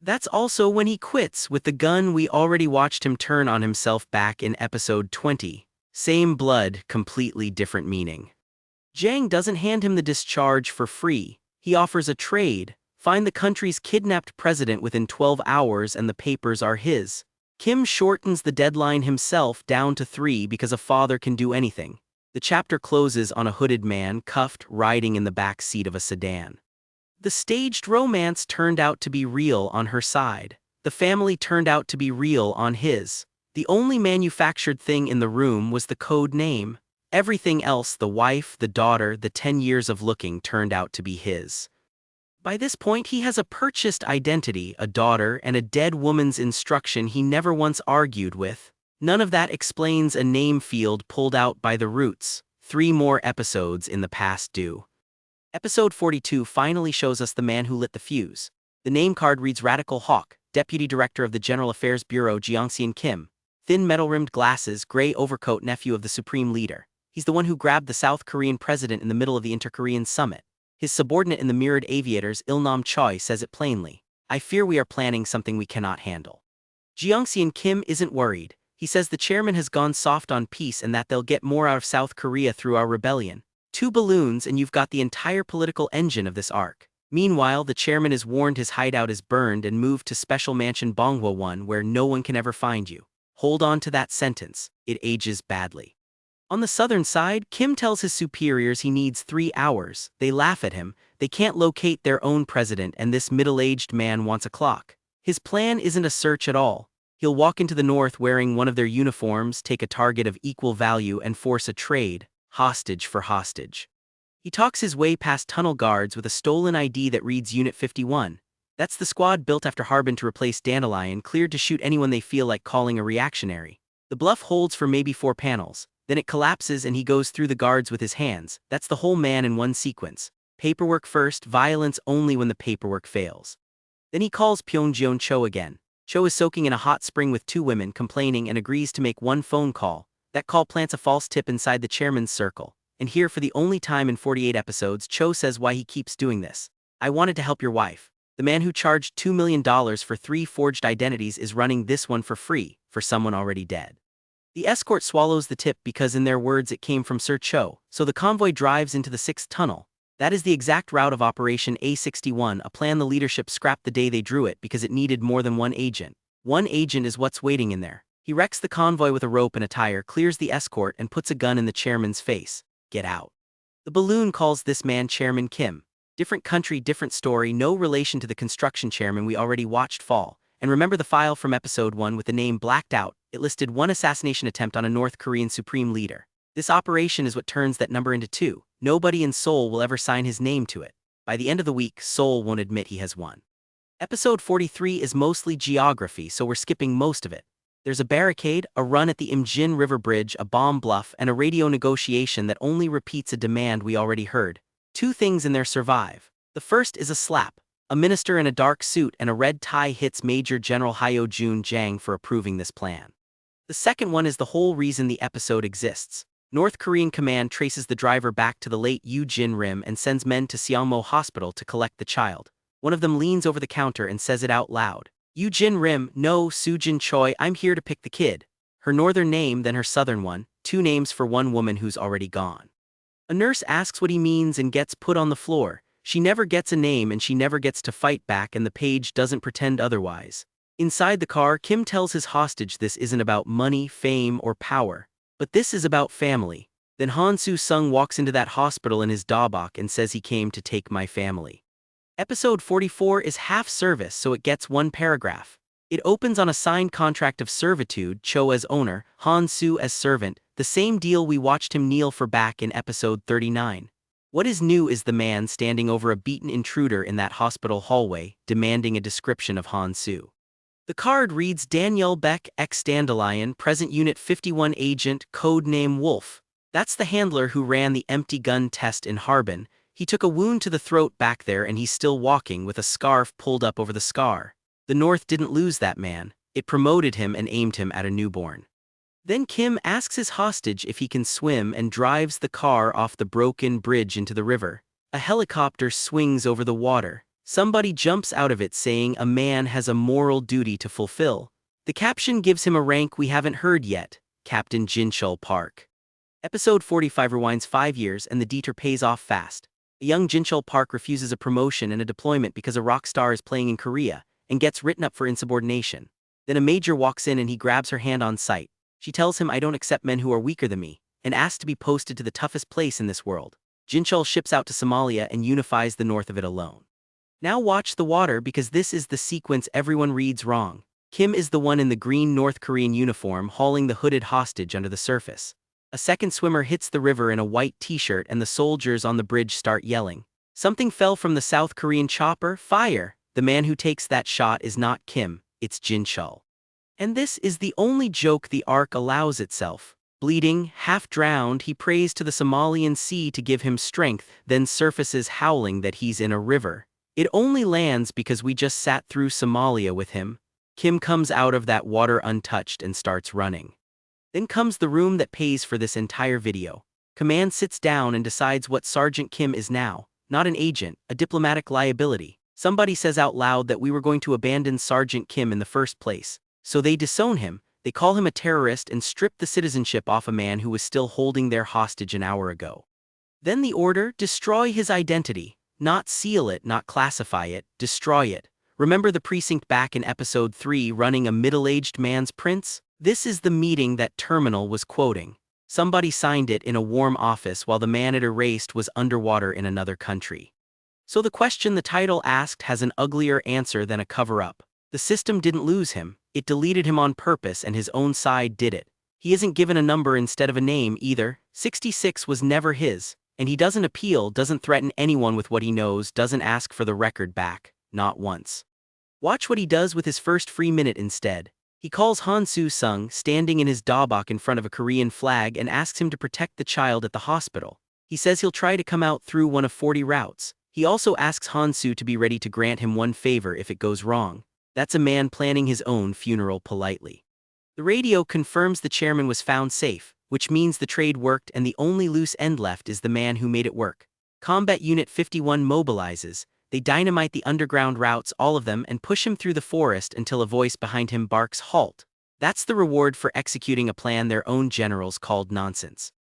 That's also when he quits with the gun we already watched him turn on himself back in episode 20. Same blood, completely different meaning. Jang doesn't hand him the discharge for free. He offers a trade. Find the country's kidnapped president within 12 hours and the papers are his. Kim shortens the deadline himself down to 3 because a father can do anything. The chapter closes on a hooded man cuffed riding in the back seat of a sedan. The staged romance turned out to be real on her side. The family turned out to be real on his. The only manufactured thing in the room was the code name. Everything else, the wife, the daughter, the 10 years of looking, turned out to be his. By this point he has a purchased identity, a daughter, and a dead woman's instruction he never once argued with. None of that explains a name field pulled out by the roots. 3 more episodes in the past due. Episode 42 finally shows us the man who lit the fuse. The name card reads Radical Hawk, Deputy Director of the General Affairs Bureau Jeongseon Kim. Thin metal-rimmed glasses, gray overcoat, nephew of the Supreme Leader. He's the one who grabbed the South Korean president in the middle of the Inter-Korean Summit. His subordinate in the Mirrored Aviators, Il-nam Choi, says it plainly. I fear we are planning something we cannot handle. Jeongseon Kim isn't worried. He says the chairman has gone soft on peace and that they'll get more out of South Korea through our rebellion. 2 balloons and you've got the entire political engine of this arc. Meanwhile, the chairman is warned his hideout is burned and moved to Special Mansion Bonghwa 1 where no one can ever find you. Hold on to that sentence. It ages badly. On the southern side, Kim tells his superiors he needs 3 hours. They laugh at him. They can't locate their own president and this middle-aged man wants a clock. His plan isn't a search at all. He'll walk into the north wearing one of their uniforms, take a target of equal value and force a trade. Hostage for hostage. He talks his way past tunnel guards with a stolen ID that reads Unit 51. That's the squad built after Harbin to replace Dandelion, cleared to shoot anyone they feel like calling a reactionary. The bluff holds for maybe 4 panels, then it collapses and he goes through the guards with his hands. That's the whole man in one sequence. Paperwork first, violence only when the paperwork fails. Then he calls Pyongjeon Cho again. Cho is soaking in a hot spring with 2 women, complaining, and agrees to make 1 phone call. That call plants a false tip inside the chairman's circle. And here, for the only time in 48 episodes, Cho says why he keeps doing this. I wanted to help your wife. The man who charged $2 million for 3 forged identities is running this one for free, for someone already dead. The escort swallows the tip because in their words it came from Sir Cho, so the convoy drives into the 6th tunnel. That is the exact route of Operation A61, a plan the leadership scrapped the day they drew it because it needed more than 1 agent. 1 agent is what's waiting in there. He wrecks the convoy with a rope and a tire, clears the escort, and puts a gun in the chairman's face. Get out. The balloon calls this man Chairman Kim. Different country, different story, no relation to the construction chairman we already watched fall. And remember the file from episode 1 with the name blacked out, it listed 1 assassination attempt on a North Korean supreme leader. This operation is what turns that number into 2. Nobody in Seoul will ever sign his name to it. By the end of the week, Seoul won't admit he has won. Episode 43 is mostly geography, so we're skipping most of it. There's a barricade, a run at the Imjin River Bridge, a bomb bluff, and a radio negotiation that only repeats a demand we already heard. 2 things in there survive. The first is a slap. A minister in a dark suit and a red tie hits Major General Hyo-jun Jang for approving this plan. The second one is the whole reason the episode exists. North Korean command traces the driver back to the late Yoo Jin-rim and sends men to Seongmo Hospital to collect the child. One of them leans over the counter and says it out loud. Yoo Jin-rim, no, Soo-jin Choi, I'm here to pick the kid. Her northern name, then her southern one, 2 names for 1 woman who's already gone. A nurse asks what he means and gets put on the floor. She never gets a name and she never gets to fight back and the page doesn't pretend otherwise. Inside the car, Kim tells his hostage this isn't about money, fame, or power. But this is about family. Then Han Soo-sung walks into that hospital in his dobok and says he came to take my family. Episode 44 is half service, so it gets one paragraph. It opens on a signed contract of servitude, Cho as owner, Han Soo as servant, the same deal we watched him kneel for back in episode 39. What is new is the man standing over a beaten intruder in that hospital hallway, demanding a description of Han Soo. The card reads Danielle Beck, ex-Dandelion, present Unit 51 agent, codename Wolf. That's the handler who ran the empty gun test in Harbin. He took a wound to the throat back there and he's still walking with a scarf pulled up over the scar. The North didn't lose that man, it promoted him and aimed him at a newborn. Then Kim asks his hostage if he can swim and drives the car off the broken bridge into the river. A helicopter swings over the water. Somebody jumps out of it saying a man has a moral duty to fulfill. The caption gives him a rank we haven't heard yet, Captain Jinchul Park. Episode 45 rewinds 5 years and the detour pays off fast. A young Jinchul Park refuses a promotion and a deployment because a rock star is playing in Korea, and gets written up for insubordination. Then a major walks in and he grabs her hand on sight. She tells him, "I don't accept men who are weaker than me," and asks to be posted to the toughest place in this world. Jinchul ships out to Somalia and unifies the north of it alone. Now watch the water because this is the sequence everyone reads wrong. Kim is the one in the green North Korean uniform hauling the hooded hostage under the surface. A second swimmer hits the river in a white t-shirt and the soldiers on the bridge start yelling. Something fell from the South Korean chopper, fire! The man who takes that shot is not Kim, it's Jinchul. And this is the only joke the arc allows itself. Bleeding, half drowned, he prays to the Somalian sea to give him strength, then surfaces howling that he's in a river. It only lands because we just sat through Somalia with him. Kim comes out of that water untouched and starts running. Then comes the room that pays for this entire video. Command sits down and decides what Sergeant Kim is now, not an agent, a diplomatic liability. Somebody says out loud that we were going to abandon Sergeant Kim in the first place. So they disown him, they call him a terrorist and strip the citizenship off a man who was still holding their hostage an hour ago. Then the order, destroy his identity. Not seal it, not classify it, destroy it. Remember the precinct back in episode 3 running a middle-aged man's prints? This is the meeting that Terminal was quoting. Somebody signed it in a warm office while the man it erased was underwater in another country. So the question the title asked has an uglier answer than a cover-up. The system didn't lose him, it deleted him on purpose and his own side did it. He isn't given a number instead of a name either. 66 was never his. And he doesn't appeal, doesn't threaten anyone with what he knows, doesn't ask for the record back, not once. Watch what he does with his first free minute instead. He calls Han Soo-sung, standing in his dobok in front of a Korean flag, and asks him to protect the child at the hospital. He says he'll try to come out through one of 40 routes. He also asks Han Soo to be ready to grant him one favor if it goes wrong. That's a man planning his own funeral politely. The radio confirms the chairman was found safe, which means the trade worked and the only loose end left is the man who made it work. Combat Unit 51 mobilizes. They dynamite the underground routes, all of them, and push him through the forest until a voice behind him barks, "Halt!" That's the reward for executing a plan their own generals called nonsense.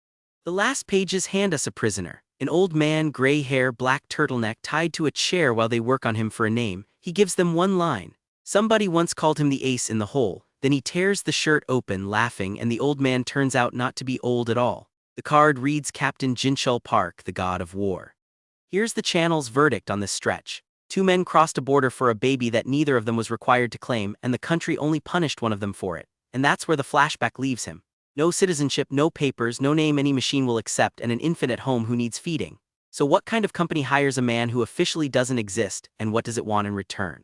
The last pages hand us a prisoner, an old man, gray hair, black turtleneck, tied to a chair while they work on him for a name. He gives them one line. Somebody once called him the ace in the hole. Then he tears the shirt open, laughing, and the old man turns out not to be old at all. The card reads Captain Jinchul Park, the god of war. Here's the channel's verdict on this stretch. 2 men crossed a border for a baby that neither of them was required to claim, and the country only punished one of them for it. And that's where the flashback leaves him. No citizenship, no papers, no name any machine will accept, and an infant at home who needs feeding. So what kind of company hires a man who officially doesn't exist, and what does it want in return?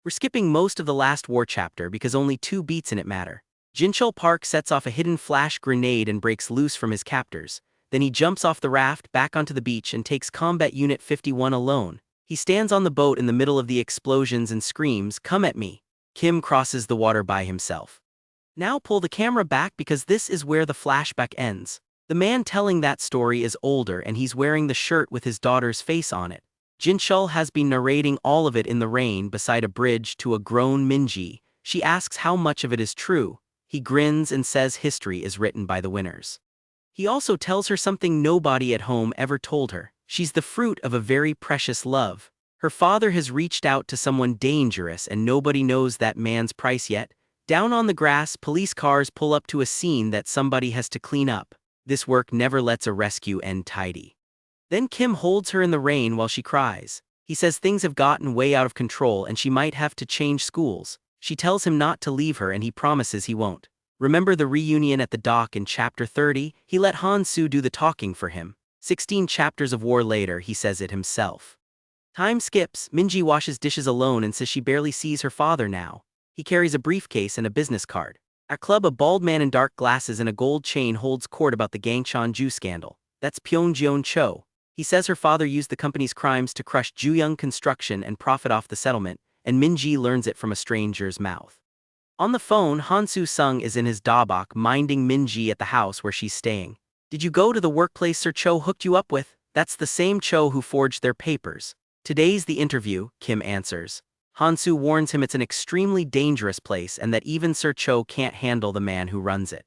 We're skipping most of the last war chapter because only 2 beats in it matter. Jinchul Park sets off a hidden flash grenade and breaks loose from his captors. Then he jumps off the raft back onto the beach and takes Combat Unit 51 alone. He stands on the boat in the middle of the explosions and screams, "Come at me." Kim crosses the water by himself. Now pull the camera back because this is where the flashback ends. The man telling that story is older and he's wearing the shirt with his daughter's face on it. Jinchul has been narrating all of it in the rain beside a bridge to a grown Minji. She asks how much of it is true. He grins and says history is written by the winners. He also tells her something nobody at home ever told her. She's the fruit of a very precious love. Her father has reached out to someone dangerous and nobody knows that man's price yet. Down on the grass, police cars pull up to a scene that somebody has to clean up. This work never lets a rescue end tidy. Then Kim holds her in the rain while she cries. He says things have gotten way out of control and she might have to change schools. She tells him not to leave her and he promises he won't. Remember the reunion at the dock in chapter 30? He let Han-soo do the talking for him. 16 chapters of war later, he says it himself. Time skips. Minji washes dishes alone and says she barely sees her father now. He carries a briefcase and a business card. At club, a bald man in dark glasses and a gold chain holds court about the Gangcheon-ju scandal. That's Pyongyang Cho. He says her father used the company's crimes to crush Juyung Construction and profit off the settlement, and Minji learns it from a stranger's mouth. On the phone, Han-soo Sung is in his dabak minding Minji at the house where she's staying. Did you go to the workplace Sir Cho hooked you up with? That's the same Cho who forged their papers. Today's the interview, Kim answers. Han-soo warns him it's an extremely dangerous place and that even Sir Cho can't handle the man who runs it.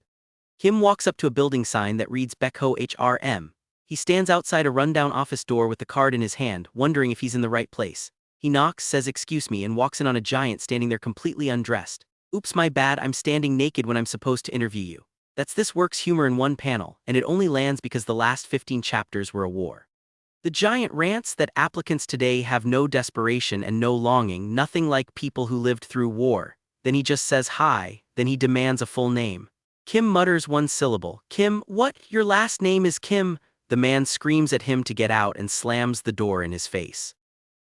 Kim walks up to a building sign that reads Baekho HRM. He stands outside a rundown office door with the card in his hand, wondering if he's in the right place. He knocks, says excuse me, and walks in on a giant standing there completely undressed. Oops, my bad, I'm standing naked when I'm supposed to interview you. That's this work's humor in one panel, and it only lands because the last 15 chapters were a war. The giant rants that applicants today have no desperation and no longing, nothing like people who lived through war. Then he just says hi, then he demands a full name. Kim mutters one syllable. Kim, what? Your last name is Kim? The man screams at him to get out and slams the door in his face.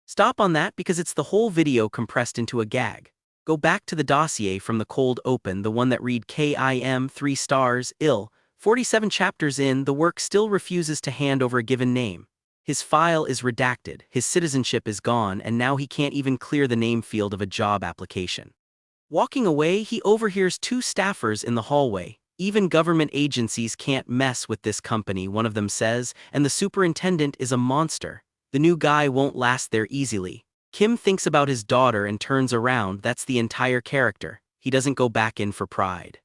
Stop on that because it's the whole video compressed into a gag. Go back to the dossier from the cold open, the one that read KIM 3 stars, ill. 47 chapters in, the work still refuses to hand over a given name. His file is redacted, his citizenship is gone, and now he can't even clear the name field of a job application. Walking away, he overhears 2 staffers in the hallway. Even government agencies can't mess with this company, one of them says, and the superintendent is a monster. The new guy won't last there easily. Kim thinks about his daughter and turns around. That's the entire character. He doesn't go back in for pride.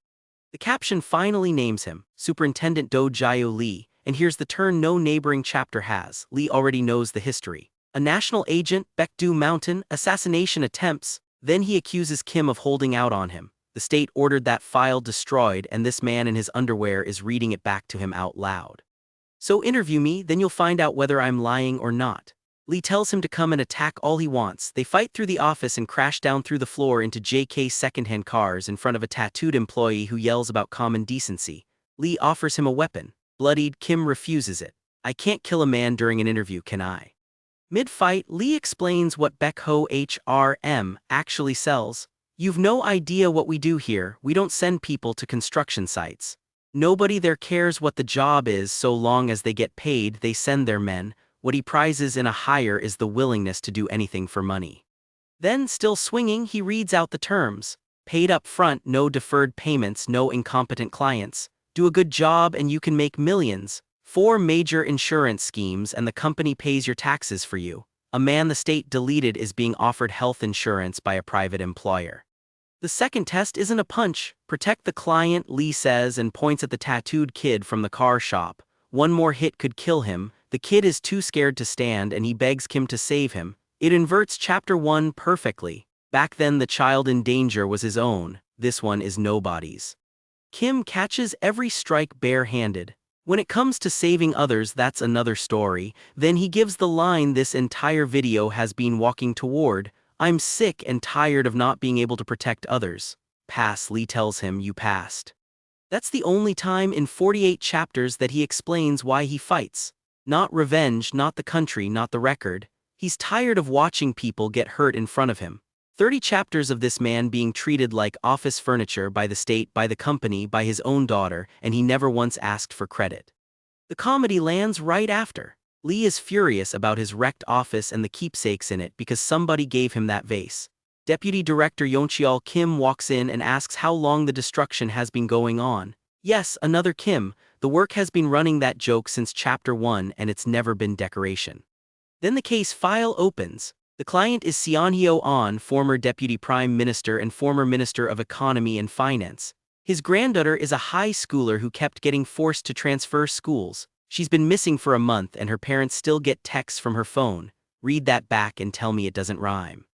The caption finally names him, Superintendent Do Jae Lee, and here's the turn no neighboring chapter has. Lee already knows the history. A national agent, Baekdu Mountain, assassination attempts. Then he accuses Kim of holding out on him. The state ordered that file destroyed, and this man in his underwear is reading it back to him out loud. So interview me, then you'll find out whether I'm lying or not. Lee tells him to come and attack all he wants. They fight through the office and crash down through the floor into JK's secondhand cars in front of a tattooed employee who yells about common decency. Lee offers him a weapon. Bloodied, Kim refuses it. I can't kill a man during an interview, can I? Mid-fight, Lee explains what Baekho HRM actually sells. You've no idea what we do here. We don't send people to construction sites. Nobody there cares what the job is so long as they get paid. They send their men. What he prizes in a hire is the willingness to do anything for money. Then, still swinging, he reads out the terms. Paid up front, no deferred payments, no incompetent clients. Do a good job and you can make millions. 4 major insurance schemes and the company pays your taxes for you. A man the state deleted is being offered health insurance by a private employer. The second test isn't a punch. Protect the client, Lee says and points at the tattooed kid from the car shop. One more hit could kill him. The kid is too scared to stand and he begs Kim to save him. It inverts chapter 1 perfectly. Back then the child in danger was his own. This one is nobody's. Kim catches every strike bare-handed. When it comes to saving others, that's another story. Then he gives the line this entire video has been walking toward. I'm sick and tired of not being able to protect others. Pass, Lee tells him, you passed. That's the only time in 48 chapters that he explains why he fights. Not revenge, not the country, not the record. He's tired of watching people get hurt in front of him. 30 chapters of this man being treated like office furniture by the state, by the company, by his own daughter, and he never once asked for credit. The comedy lands right after. Lee is furious about his wrecked office and the keepsakes in it because somebody gave him that vase. Deputy Director Yeoncheol Kim walks in and asks how long the destruction has been going on. Yes, another Kim. The work has been running that joke since chapter 1 and it's never been decoration. Then the case file opens. The client is Seonhyo Ahn, former Deputy Prime Minister and former Minister of Economy and Finance. His granddaughter is a high schooler who kept getting forced to transfer schools. She's been missing for a month and her parents still get texts from her phone. Read that back and tell me it doesn't rhyme.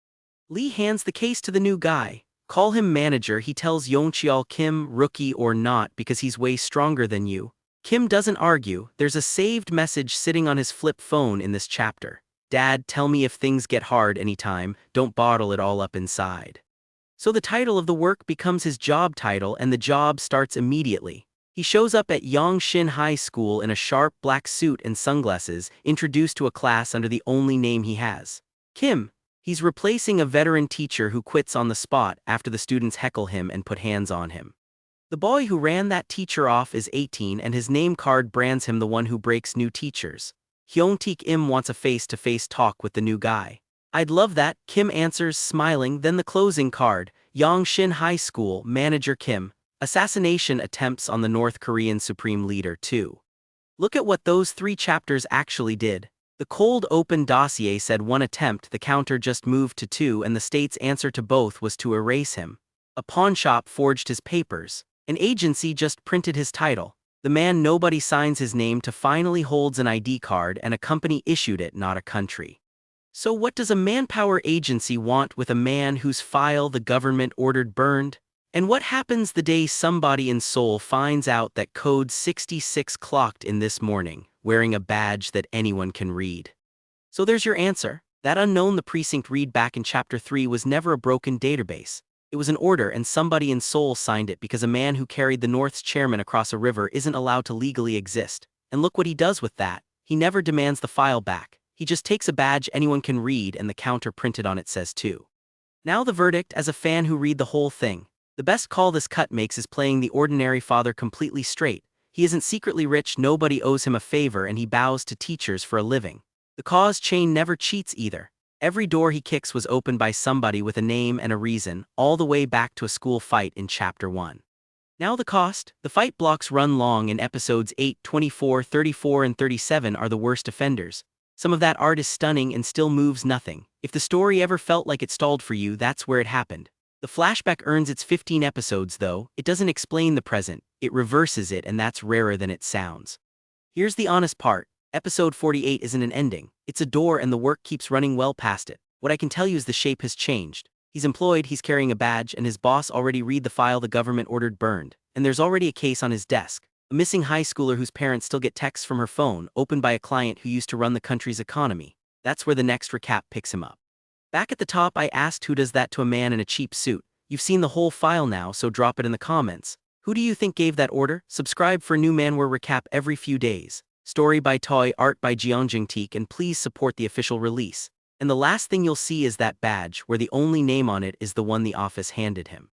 Lee hands the case to the new guy. Call him manager, he tells Yeoncheol Kim, rookie or not, because he's way stronger than you. Kim doesn't argue. There's a saved message sitting on his flip phone in this chapter. Dad, tell me if things get hard anytime, don't bottle it all up inside. So the title of the work becomes his job title and the job starts immediately. He shows up at Yongshin High School in a sharp black suit and sunglasses, introduced to a class under the only name he has. Kim. He's replacing a veteran teacher who quits on the spot after the students heckle him and put hands on him. The boy who ran that teacher off is 18 and his name card brands him the one who breaks new teachers. Hyung-taek Im wants a face-to-face talk with the new guy. I'd love that, Kim answers, smiling. Then the closing card, Yongshin High School, Manager Kim. Assassination attempts on the North Korean Supreme Leader 2. Look at what those 3 chapters actually did. The cold open dossier said 1 attempt, the counter just moved to 2 and the state's answer to both was to erase him. A pawnshop forged his papers. An agency just printed his title. The man nobody signs his name to finally holds an ID card and a company issued it, not a country. So what does a manpower agency want with a man whose file the government ordered burned? And what happens the day somebody in Seoul finds out that code 66 clocked in this morning, wearing a badge that anyone can read? So there's your answer. That unknown the precinct read back in chapter 3 was never a broken database. It was an order and somebody in Seoul signed it because a man who carried the North's chairman across a river isn't allowed to legally exist. And look what he does with that. He never demands the file back. He just takes a badge anyone can read and the counter printed on it says 2. Now the verdict as a fan who read the whole thing. The best call this cut makes is playing the ordinary father completely straight. He isn't secretly rich, nobody owes him a favor, and he bows to teachers for a living. The cause chain never cheats either. Every door he kicks was opened by somebody with a name and a reason, all the way back to a school fight in chapter 1. Now the cost. The fight blocks run long in episodes 8, 24, 34 and 37 are the worst offenders. Some of that art is stunning and still moves nothing. If the story ever felt like it stalled for you, that's where it happened. The flashback earns its 15 episodes though. It doesn't explain the present, it reverses it, and that's rarer than it sounds. Here's the honest part. Episode 48 isn't an ending. It's a door and the work keeps running well past it. What I can tell you is the shape has changed. He's employed, he's carrying a badge, and his boss already read the file the government ordered burned. And there's already a case on his desk. A missing high schooler whose parents still get texts from her phone, opened by a client who used to run the country's economy. That's where the next recap picks him up. Back at the top, I asked who does that to a man in a cheap suit. You've seen the whole file now, so drop it in the comments. Who do you think gave that order? Subscribe for a new Manhwa recap every few days. Story by Toy, art by Jeongjung-taek, and please support the official release. And the last thing you'll see is that badge, where the only name on it is the one the office handed him.